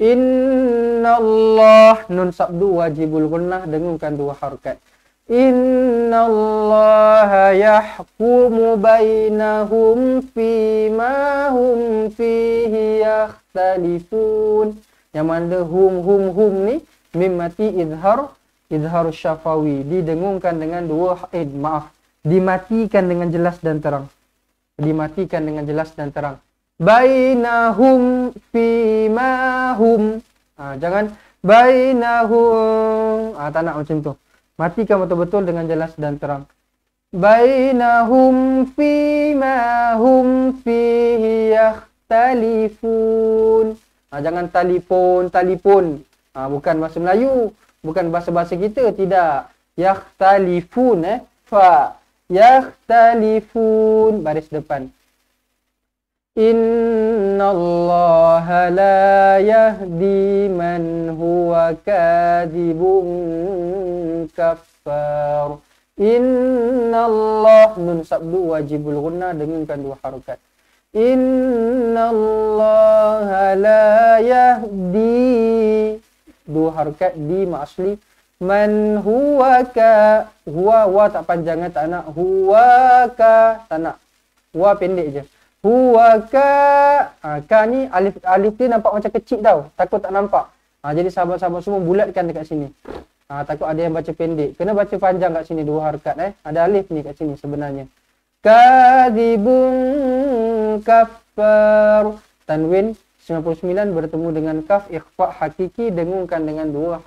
Innallah, nun sabdu wajibul gunnah, dengungkan 2 harakat. Innallaha yahkumu bainahum fima hum fihi yakhtalifun. Yang mana hum ni mim mati izhar syafawi, didengungkan dengan dimatikan dengan jelas dan terang. Dimatikan dengan jelas dan terang. Bainahum fimahum. Jangan bainahum. Tak nak macam tu. Matikan betul-betul dengan jelas dan terang. Bainahum fimahum fihi yakhtalifun. Jangan talipun. Bukan bahasa Melayu, bukan bahasa-bahasa kita, tidak. Yakhtalifun fa. Yakhtalifun, baris depan. Innallaha la yahdi man huwa kadhibun kafar. Innallah, nun sabdu wajibul gunnah, dengungkan 2 harakat. Innallaha la yahdi, 2 harakat di ma'asli. Man huwa ka, huwa wa tak panjang tak nak. Huwa ka tak nak. Wa pendek je. Huwa ka. Ka ni alif dia nampak macam kecil tau. Takut tak nampak. Jadi sahabat-sahabat semua bulatkan dekat sini. Takut ada yang baca pendek. Kena baca panjang kat sini 2 harakat. Ada alif ni kat sini sebenarnya. Kadhibun kafar. Tanwin 99 bertemu dengan kaf, ikhfa hakiki, dengungkan dengan 2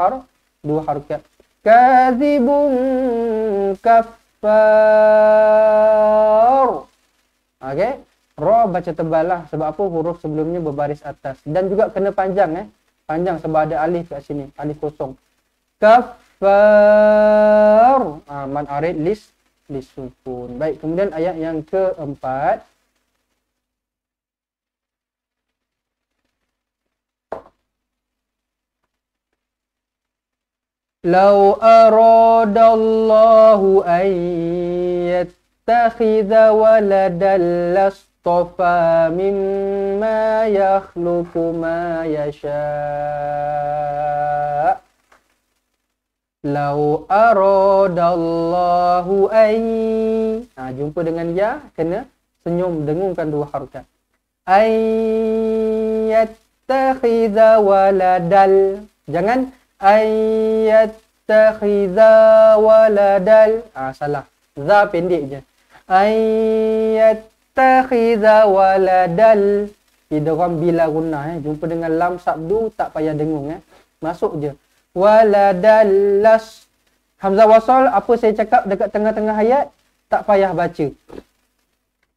harakat. Kadhibun kafar. Okey. Ra baca tebal lah. Sebab apa? Huruf sebelumnya berbaris atas. Dan juga kena panjang panjang sebab ada alif kat sini. Alif kosong. Kafar. Man arid lis sukun. Baik, kemudian ayat yang keempat. Lau aradallahu an yattakhidha waladan lastafa mimma yakhluqu ma yasha. Lau aradallahu ay. Jumpa dengan ya, kena senyum, dengungkan dua harakat. Ayyattakhidha waladal. Jangan ayyattakhidha waladal. Salah. Za pendek je. Ayyattakhidha waladal. Idgham bila gunnah. Jumpa dengan lam sabdu, tak payah dengung. Masuk je. Waladal las. Hamzah wasal, apa saya cakap dekat tengah-tengah ayat, tak payah baca.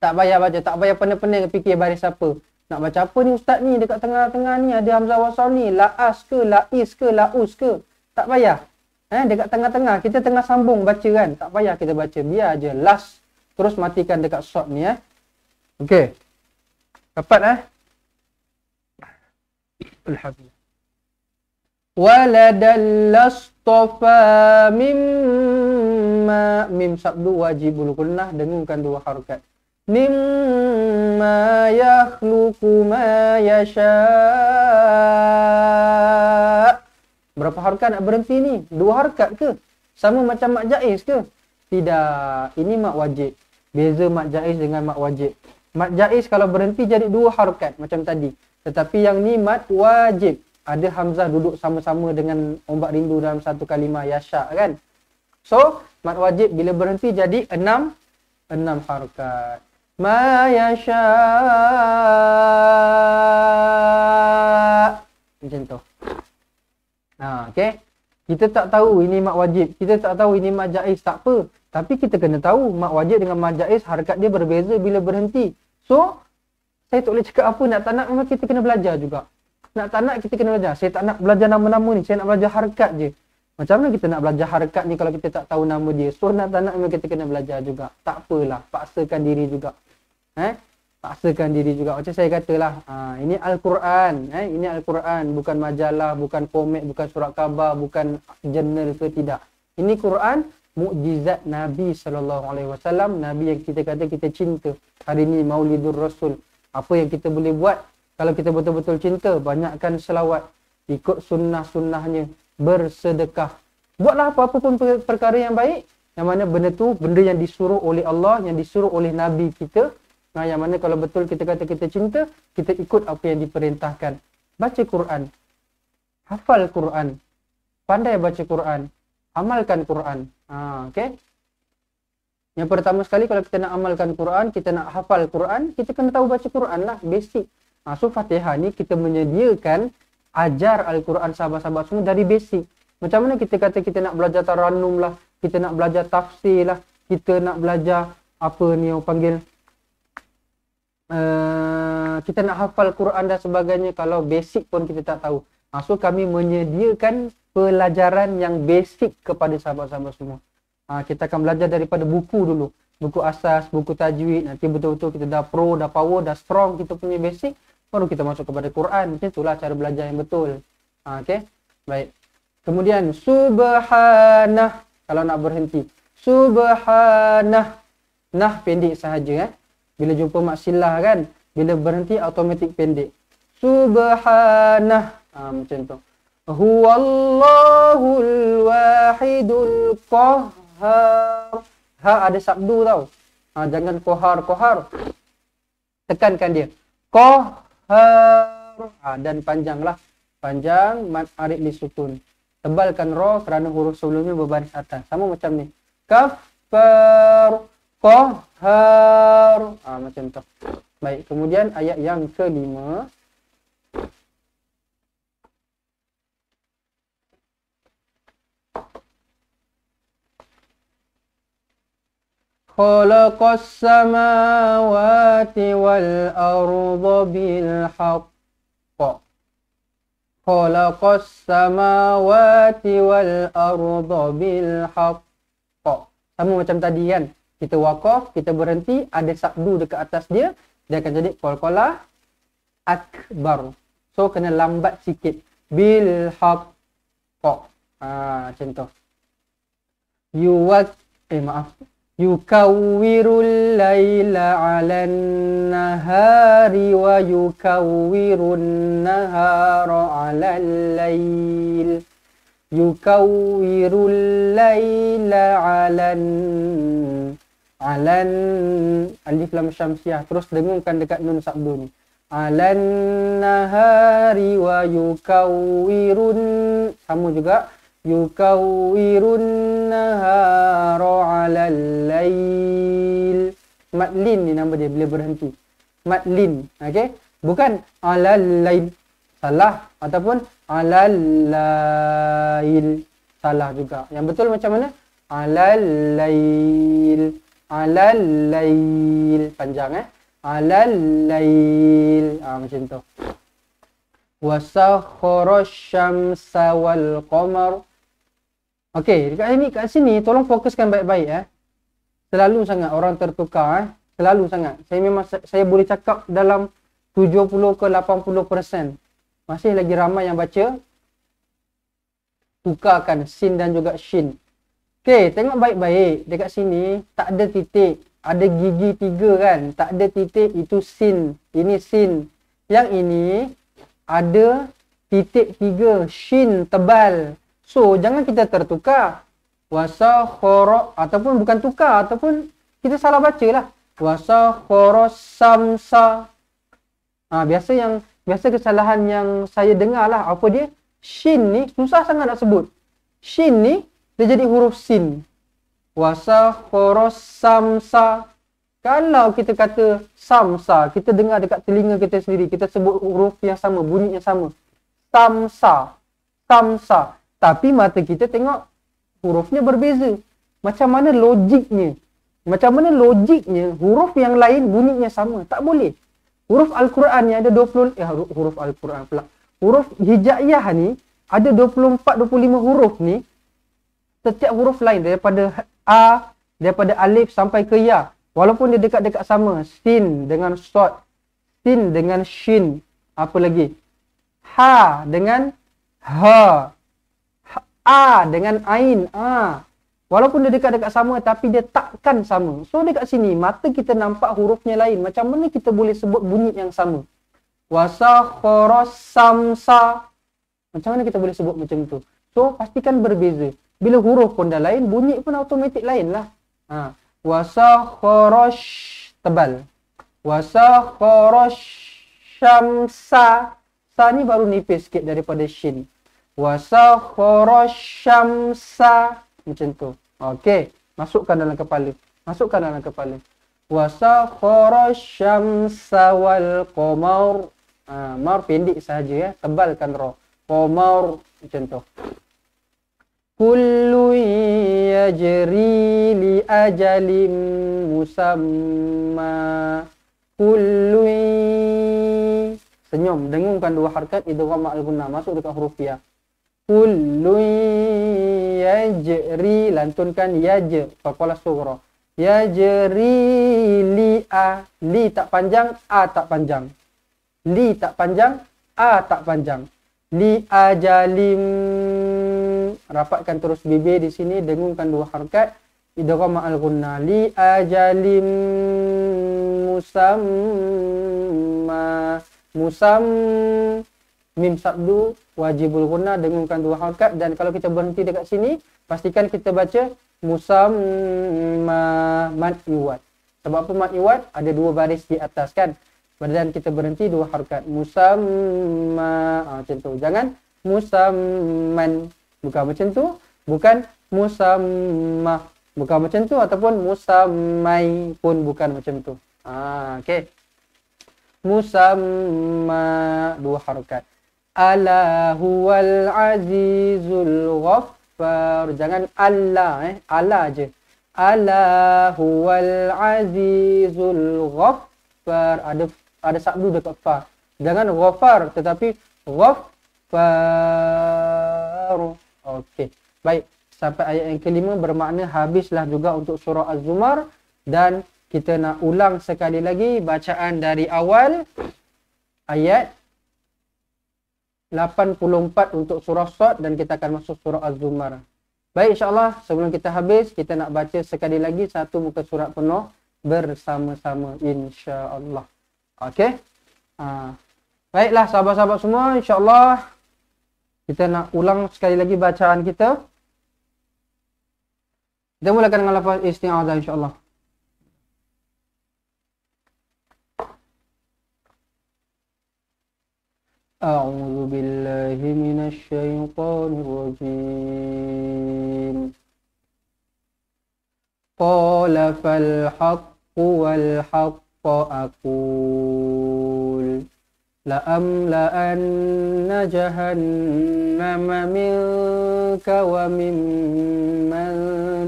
Tak payah baca, tak payah pening-pening fikir baris apa. Nak baca apa ni ustaz ni, dekat tengah-tengah ni ada hamzah wasal ni, la'as ke, la'is ke, la'us ke. Tak payah. Dekat tengah-tengah, kita tengah sambung baca kan. Tak payah kita baca, biar aje las. Terus matikan dekat short ni Okey. Dapat Alhamdulillah. Waladal lastafa mimma. Mim sabdu wajibul gunnah, dengungkan dua harakat. Mimma yakhluqu ma yasha. Berapa harakat nak berhenti ni? Dua harakat ke? Sama macam mak jaiz ke? Tidak. Ini mak wajib. Beza mak jaiz dengan mak wajib. Mak jaiz kalau berhenti jadi dua harakat macam tadi. Tetapi yang ni mat wajib. Ada hamzah duduk sama-sama dengan ombak rindu dalam satu kalimah yasha kan. So, mat wajib bila berhenti jadi enam harakat. Ma yasha. Macam tu. Okey. Kita tak tahu ini mak wajib, kita tak tahu ini mak jaiz, tak apa. Tapi kita kena tahu mak wajib dengan mak jaiz harakat dia berbeza bila berhenti. So, saya tak boleh cakap apa, nak tak nak memang kita kena belajar juga. Nak tak nak kita kena belajar. Saya tak nak belajar nama-nama ni, saya nak belajar harakat je. Macam mana kita nak belajar harakat ni kalau kita tak tahu nama dia? So, nak tak nak memang kita kena belajar juga. Tak apalah, paksakan diri juga. Paksakan diri juga. Macam saya katalah, ini Al-Quran. Ini Al-Quran, bukan majalah, bukan komik, bukan surat khabar, bukan jurnal ke, tidak. Ini Quran, mukjizat Nabi SAW. Nabi yang kita kata kita cinta. Hari ini Maulidur Rasul. Apa yang kita boleh buat? Kalau kita betul-betul cinta, banyakkan selawat, ikut sunnah-sunnahnya, bersedekah. Buatlah apa-apa pun perkara yang baik, yang mana benda tu, benda yang disuruh oleh Allah, yang disuruh oleh Nabi kita. Yang mana kalau betul kita kata kita cinta, kita ikut apa yang diperintahkan. Baca Quran, hafal Quran, pandai baca Quran, amalkan Quran. Okay? Yang pertama sekali, kalau kita nak amalkan Quran, kita nak hafal Quran, kita kena tahu baca Quran lah, basic. So Fatihah ni kita menyediakan ajar Al-Quran sahabat-sahabat semua dari basic. Macam mana kita kata kita nak belajar tarannum lah, kita nak belajar tafsir lah, kita nak belajar apa ni orang panggil, kita nak hafal Quran dan sebagainya, kalau basic pun kita tak tahu. So kami menyediakan pelajaran yang basic kepada sahabat-sahabat semua. Kita akan belajar daripada buku dulu, buku asas, buku tajwid. Nanti betul-betul kita dah pro, dah power, dah strong kita punya basic, baru kita masuk kepada Quran. Macam itulah cara belajar yang betul. Okay, baik. Kemudian subhanah, kalau nak berhenti, subhanah. Nah pendek sahaja Bila jumpa mak silah kan, bila berhenti automatik pendek. Subhanah. Macam tu. Huwallahul wahidul qahhar. Ha ada sabdu tau. Jangan kohar. Tekankan dia. Qahhar. Dan panjanglah. Panjang mad arid li sukun. Tebalkan ra kerana huruf sebelumnya berbaris atas. Sama macam ni. Kafar. Qahhar. Macam tu. Baik, kemudian ayat yang kelima. Khalaqas samawati wal arda bil haqq. Khalaqas samawati wal arda bil haqq. Sama macam tadi kan. Kita waqaf, kita berhenti, ada sabdu dekat atas dia, dia akan jadi qalqalah akbar. So kena lambat sikit. Bil haqq. Macam tu. Yukawwirul laila 'alan nahari wa yukawwirun nahara 'alal lail. Yukawwirul laila 'alan alif lam syamsiah. Terus dengungkan dekat nun sabdu ni. 'Alan nahari wa yukawwirun, sama juga, yukawwirun nahara 'alal lail. Madlin ni nama dia bila berhenti. Madlin, okey? Bukan 'alal lail, salah, ataupun 'alal lail, salah juga. Yang betul macam mana? 'Alal lail, 'alal lail, panjang 'alal lail. Macam tu. Wasakhkhara syamsa wal qamar. Okey, kat sini tolong fokuskan baik-baik Selalu sangat orang tertukar selalu sangat. Saya boleh cakap dalam 70 ke 80%. Masih lagi ramai yang baca tukarkan sin dan juga shin. Okey, tengok baik-baik. Dekat sini tak ada titik. Ada gigi 3 kan? Tak ada titik, itu sin. Ini sin. Yang ini ada titik 3, shin tebal. So, jangan kita tertukar. Wasakhkhara, ataupun bukan tukar, ataupun kita salah baca lah. Wasakhkhara samsa. Biasa kesalahan yang saya dengar lah. Apa dia? Shin ni susah sangat nak sebut. Shin ni dia jadi huruf sin. Wasakhkhara samsa. Kalau kita kata samsa, kita dengar dekat telinga kita sendiri, kita sebut huruf yang sama, bunyi yang sama. Samsa. Samsa. Tapi mata kita tengok hurufnya berbeza. Macam mana logiknya? Macam mana logiknya huruf yang lain bunyinya sama? Tak boleh. Huruf Al-Quran ni ada 20, huruf Al-Quran pula. Huruf hijaiyah ni ada 24-25 huruf ni. Setiap huruf lain daripada A, daripada alif sampai ke ya. Walaupun dia dekat-dekat sama. Sin dengan sod. Sin dengan shin. Apa lagi? Ha dengan ha. A dengan ain. Walaupun dia dekat-dekat sama tapi dia takkan sama. So dekat sini mata kita nampak hurufnya lain. Macam mana kita boleh sebut bunyi yang sama? Wasakhkhara samsa. Macam mana kita boleh sebut macam tu? So pastikan berbeza. Bila huruf pun dah lain, bunyi pun automatik lain lah. Wasakhkhara tebal. Wasakhkhara syamsa. Sa ni baru nipis sikit daripada shin. Wasakhkhara syamsa. Macam tu. Okey. Masukkan dalam kepala. Masukkan dalam kepala. Wasakhkhara syamsa wal qamar. Mar pendek sahaja Tebalkan ra. Qamar. Macam tu. Kullu yajri li ajalin musamma. Kullu. Senyum. Dengungkan dua harakat idgham al-gunnah. Masuk dekat huruf ya. Kullu yajri, lantunkan yaj, faqala sughra. Yajri li a, li tak panjang, a tak panjang. Li tak panjang, a tak panjang. Li ajalim, rapatkan terus bibir di sini, dengungkan dua harakat idgham al-gunnah. Li ajalim musamma. Mim sabdu wajibul gunnah, dengungkan dua harakat. Dan kalau kita berhenti dekat sini, pastikan kita baca musamma mad iwad. Sebab apa mad iwad? Ada dua baris di atas kan. Dan kita berhenti dua harakat. Musamma. Macam tu. Jangan musamman. Bukan macam tu. Bukan musamma. Bukan macam tu. Ataupun musammai pun bukan macam tu. Okey. Musamma. Dua harakat. Ala huwal azizul ghaffar. Jangan Allah ala je. Ala huwal azizul ghaffar. Ada sabdu dekat fa. Jangan ghaffar tetapi ghaffar. Okey. Baik, sampai ayat yang kelima bermakna habislah juga untuk surah Az-Zumar. Dan kita nak ulang sekali lagi bacaan dari awal ayat 84 untuk surah Sad dan kita akan masuk surah Az-Zumar. Baik, insyaAllah sebelum kita habis, kita nak baca sekali lagi satu muka surat penuh bersama-sama insyaAllah. Okey. Baiklah sahabat-sahabat semua, insyaAllah kita nak ulang sekali lagi bacaan kita. Kita mulakan dengan lafaz isti'adzah insyaAllah. أعوذ بالله من الشيطان الرجيم قال فالحق والحق أقول لأملأن جهنم منك وممن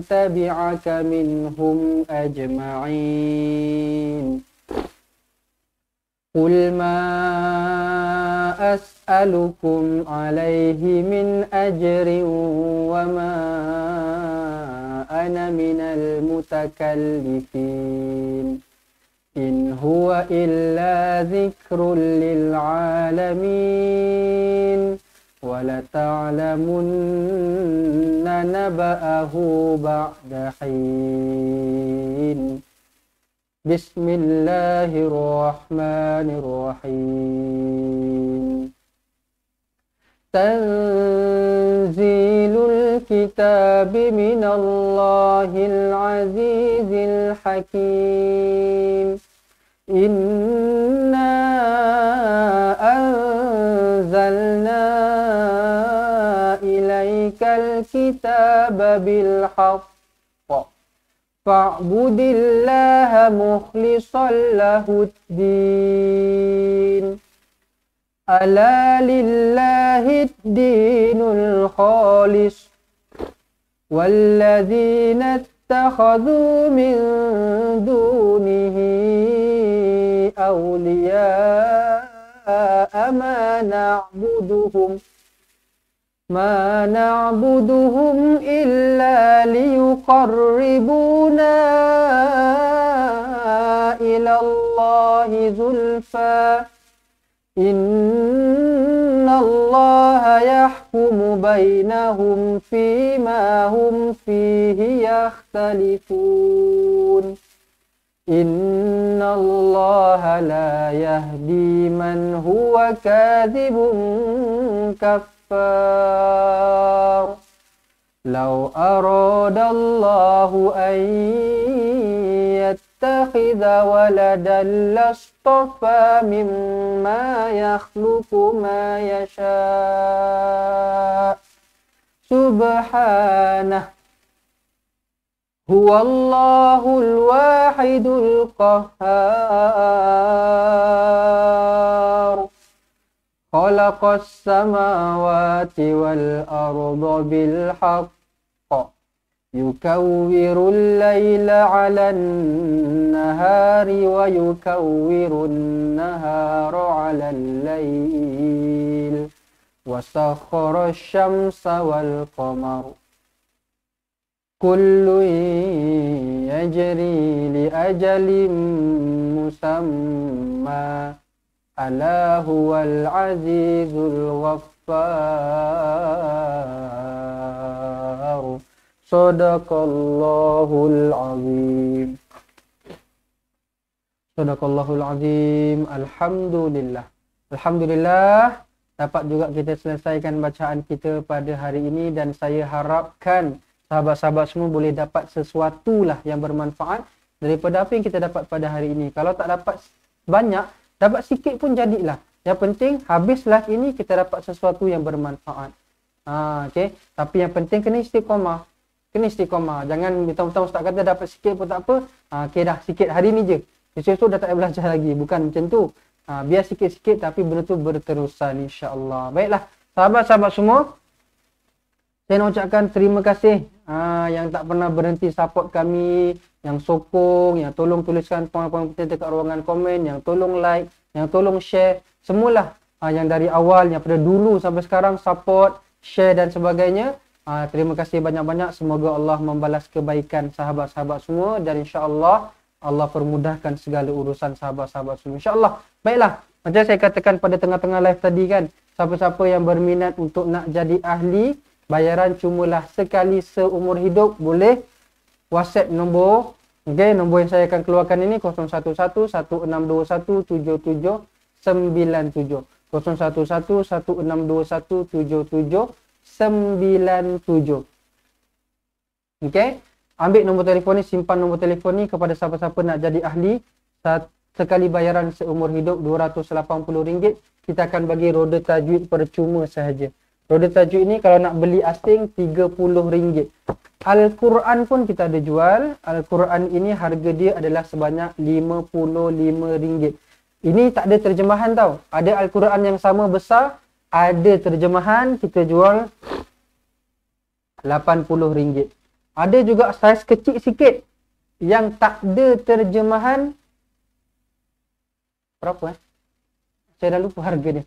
تبعك منهم أجمعين قل ما أسألكم عليه من أجر وما أنا من المتكلفين إن هو إلا ذكر للعالمين ولتعلمن نبأه بعد حين بسم الله الرحمن الرحيم تنزيل الكتاب من الله العزيز الحكيم إنا أنزلنا إليك الكتاب بالحق فاعبد الله مخلصا له الدين ألا لله الدين الخالص والذين اتخذوا من دونه أولياء ما نعبدهم إلا ليقربونا إلى الله زلفى إن الله يحكم بينهم فيما هم فيه يختلفون إن الله لا يهدي من هو كاذب كفار لو أراد الله أن يتخذ ولدا لاصطفى مما يخلق ما يشاء سبحانه هو الله الواحد القهار خلق السماوات والأرض بالحق يكور الليل على النهار ويكور النهار على الليل وسخر الشمس والقمر كل يجري لأجل مسمى ألا هو العزيز الغفار Sadaqallahul azim. Sadaqallahul azim. Alhamdulillah. Alhamdulillah dapat juga kita selesaikan bacaan kita pada hari ini dan saya harapkan sahabat-sahabat semua boleh dapat sesuatu lah yang bermanfaat daripada apa yang kita dapat pada hari ini. Kalau tak dapat banyak, dapat sikit pun jadilah. Yang penting habislah ini kita dapat sesuatu yang bermanfaat. Okey. Tapi yang penting kena istiqamah. Kena istiqamah. Jangan mentang-mentang ustaz kata dapat sikit pun tak apa. Okey dah sikit hari ni je. Esok dah tak payah belajar lagi. Bukan macam tu. Biar sikit-sikit tapi benda tu berterusan insya-Allah. Baiklah, sahabat-sahabat semua. Saya nak ucapkan terima kasih yang tak pernah berhenti support kami, yang sokong, yang tolong tuliskan poin-poin penting dekat ruangan komen, yang tolong like, yang tolong share. Semualah yang dari awal, yang pada dulu sampai sekarang support, share dan sebagainya. Terima kasih banyak-banyak. Semoga Allah membalas kebaikan sahabat-sahabat semua dan insya-Allah Allah permudahkan segala urusan sahabat-sahabat semua. InsyaAllah. Baiklah. Macam saya katakan pada tengah-tengah live tadi kan. Siapa-siapa yang berminat untuk nak jadi ahli Bayaran cumalah sekali seumur hidup. Boleh WhatsApp nombor, okey, nombor yang saya akan keluarkan ini 011-1621-7797. 011-1621-7797. Okey, ambil nombor telefon ni, simpan nombor telefon ni kepada siapa-siapa nak jadi ahli. Sekali bayaran seumur hidup RM280. Kita akan bagi roda tajwid percuma sahaja. Roda tajwid ni kalau nak beli asing RM30. Al-Quran pun kita ada jual. Al-Quran ini harga dia adalah sebanyak RM55. Ini tak ada terjemahan tau. Ada Al-Quran yang sama besar, ada terjemahan, kita jual RM80. Ada juga saiz kecil sikit yang tak ada terjemahan. Berapa Saya dah lupa harga dia.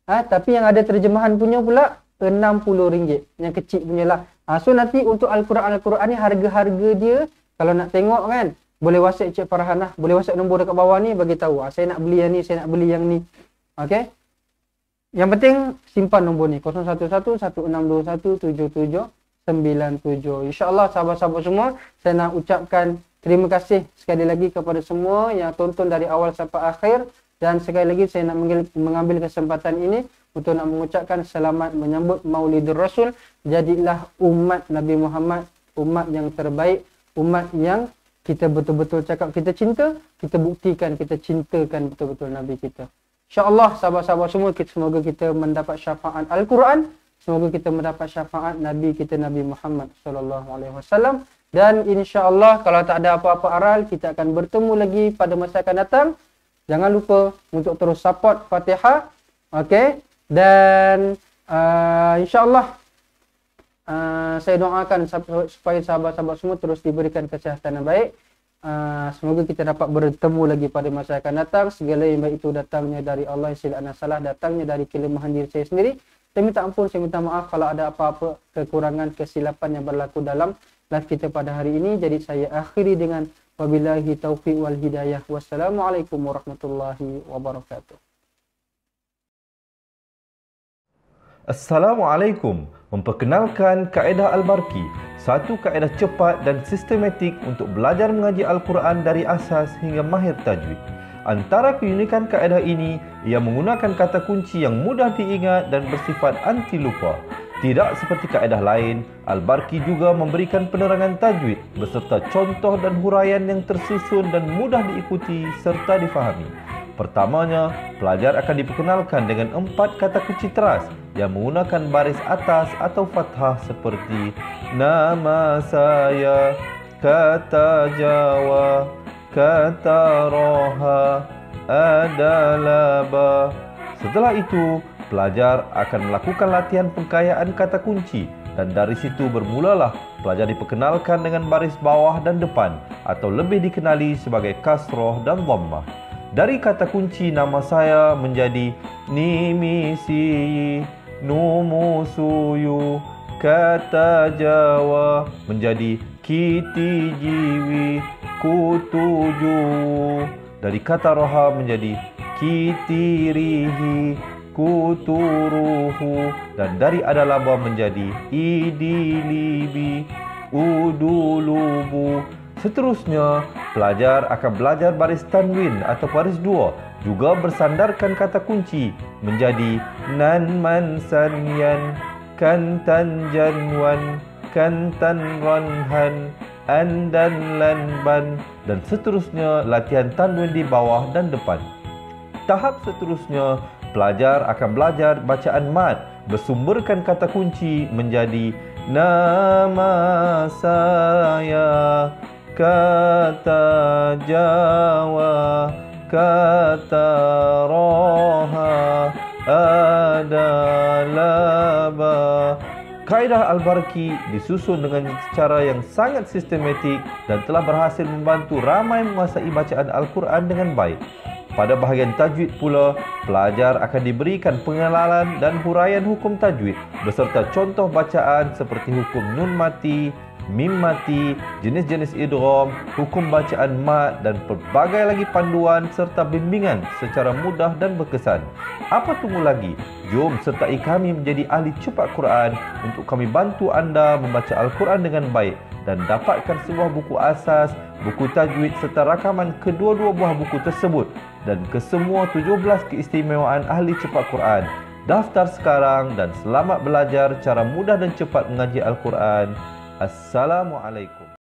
Tapi yang ada terjemahan punya pula RM60. Yang kecil punya lah. So nanti untuk Al-Quran ni harga-harga dia kalau nak tengok kan, boleh WhatsApp Cik Farhanah, boleh WhatsApp nombor dekat bawah ni bagi tahu. Saya nak beli yang ni, saya nak beli yang ni. Okey. Yang penting simpan nombor ni 011-1621-7797. InsyaAllah sahabat-sahabat semua, saya nak ucapkan terima kasih sekali lagi kepada semua yang tonton dari awal sampai akhir. Dan sekali lagi saya nak mengambil kesempatan ini untuk nak mengucapkan selamat menyambut Maulidur Rasul. Jadilah umat Nabi Muhammad, umat yang terbaik, umat yang kita betul-betul cakap kita cinta, kita buktikan kita cintakan betul-betul Nabi kita. InsyaAllah sahabat-sahabat semua, semoga kita mendapat syafaat Al-Quran, semoga kita mendapat syafaat Nabi kita Nabi Muhammad SAW. Dan insyaAllah kalau tak ada apa-apa aral, kita akan bertemu lagi pada masa akan datang. Jangan lupa untuk terus support Fatihah. Okey. Dan insyaAllah saya doakan supaya sahabat-sahabat semua terus diberikan kesihatan yang baik. Semoga kita dapat bertemu lagi pada masa akan datang. Segala yang baik itu datangnya dari Allah, silap dan salah datangnya dari kelemahan diri saya sendiri. Saya minta ampun, saya minta maaf kalau ada apa-apa kekurangan, kesilapan yang berlaku dalam live kita pada hari ini. Jadi saya akhiri dengan wabillahi taufiq wal hidayah. Wassalamualaikum warahmatullahi wabarakatuh. Assalamualaikum. Memperkenalkan kaedah Al-Barki, satu kaedah cepat dan sistematik untuk belajar mengaji Al-Quran dari asas hingga mahir tajwid. Antara keunikan kaedah ini, ia menggunakan kata kunci yang mudah diingat dan bersifat anti lupa. Tidak seperti kaedah lain, Al-Barki juga memberikan penerangan tajwid beserta contoh dan huraian yang tersusun dan mudah diikuti serta difahami. Pertamanya, pelajar akan diperkenalkan dengan 4 kata kunci teras yang menggunakan baris atas atau fathah seperti nama saya, kata Jawa, kata Roha, adalah ba. Setelah itu, pelajar akan melakukan latihan pengkayaan kata kunci dan dari situ bermulalah pelajar diperkenalkan dengan baris bawah dan depan atau lebih dikenali sebagai kasroh dan dhammah. Dari kata kunci nama saya menjadi nimisi, numusuyu, kata Jawa menjadi kiti jiwi, kutuju. Dari kata roha menjadi kitirihi, kuturuhu. Dan dari adalaba menjadi idilibi, udulubu. Seterusnya, pelajar akan belajar baris tanwin atau baris dua, juga bersandarkan kata kunci menjadi nan man sanyan, kantan janwan, kantan ranhan, andan lanban, dan seterusnya latihan tanwin di bawah dan depan. Tahap seterusnya, pelajar akan belajar bacaan mad bersumberkan kata kunci menjadi nama saya, kata Jawa, kata Roha, adalah ba. Kaedah Al-Barki disusun dengan cara yang sangat sistematik dan telah berhasil membantu ramai menguasai bacaan Al-Quran dengan baik. Pada bahagian tajwid pula, pelajar akan diberikan pengenalan dan huraian hukum tajwid beserta contoh bacaan seperti hukum nun mati, mim mati, jenis-jenis idgham, hukum bacaan mad dan pelbagai lagi panduan serta bimbingan secara mudah dan berkesan. Apa tunggu lagi? Jom sertai kami menjadi ahli cepat Quran untuk kami bantu anda membaca Al-Quran dengan baik dan dapatkan sebuah buku asas, buku tajwid serta rakaman kedua-dua buah buku tersebut dan kesemua 17 keistimewaan ahli cepat Quran. Daftar sekarang dan selamat belajar cara mudah dan cepat mengaji Al-Quran. Assalamualaikum.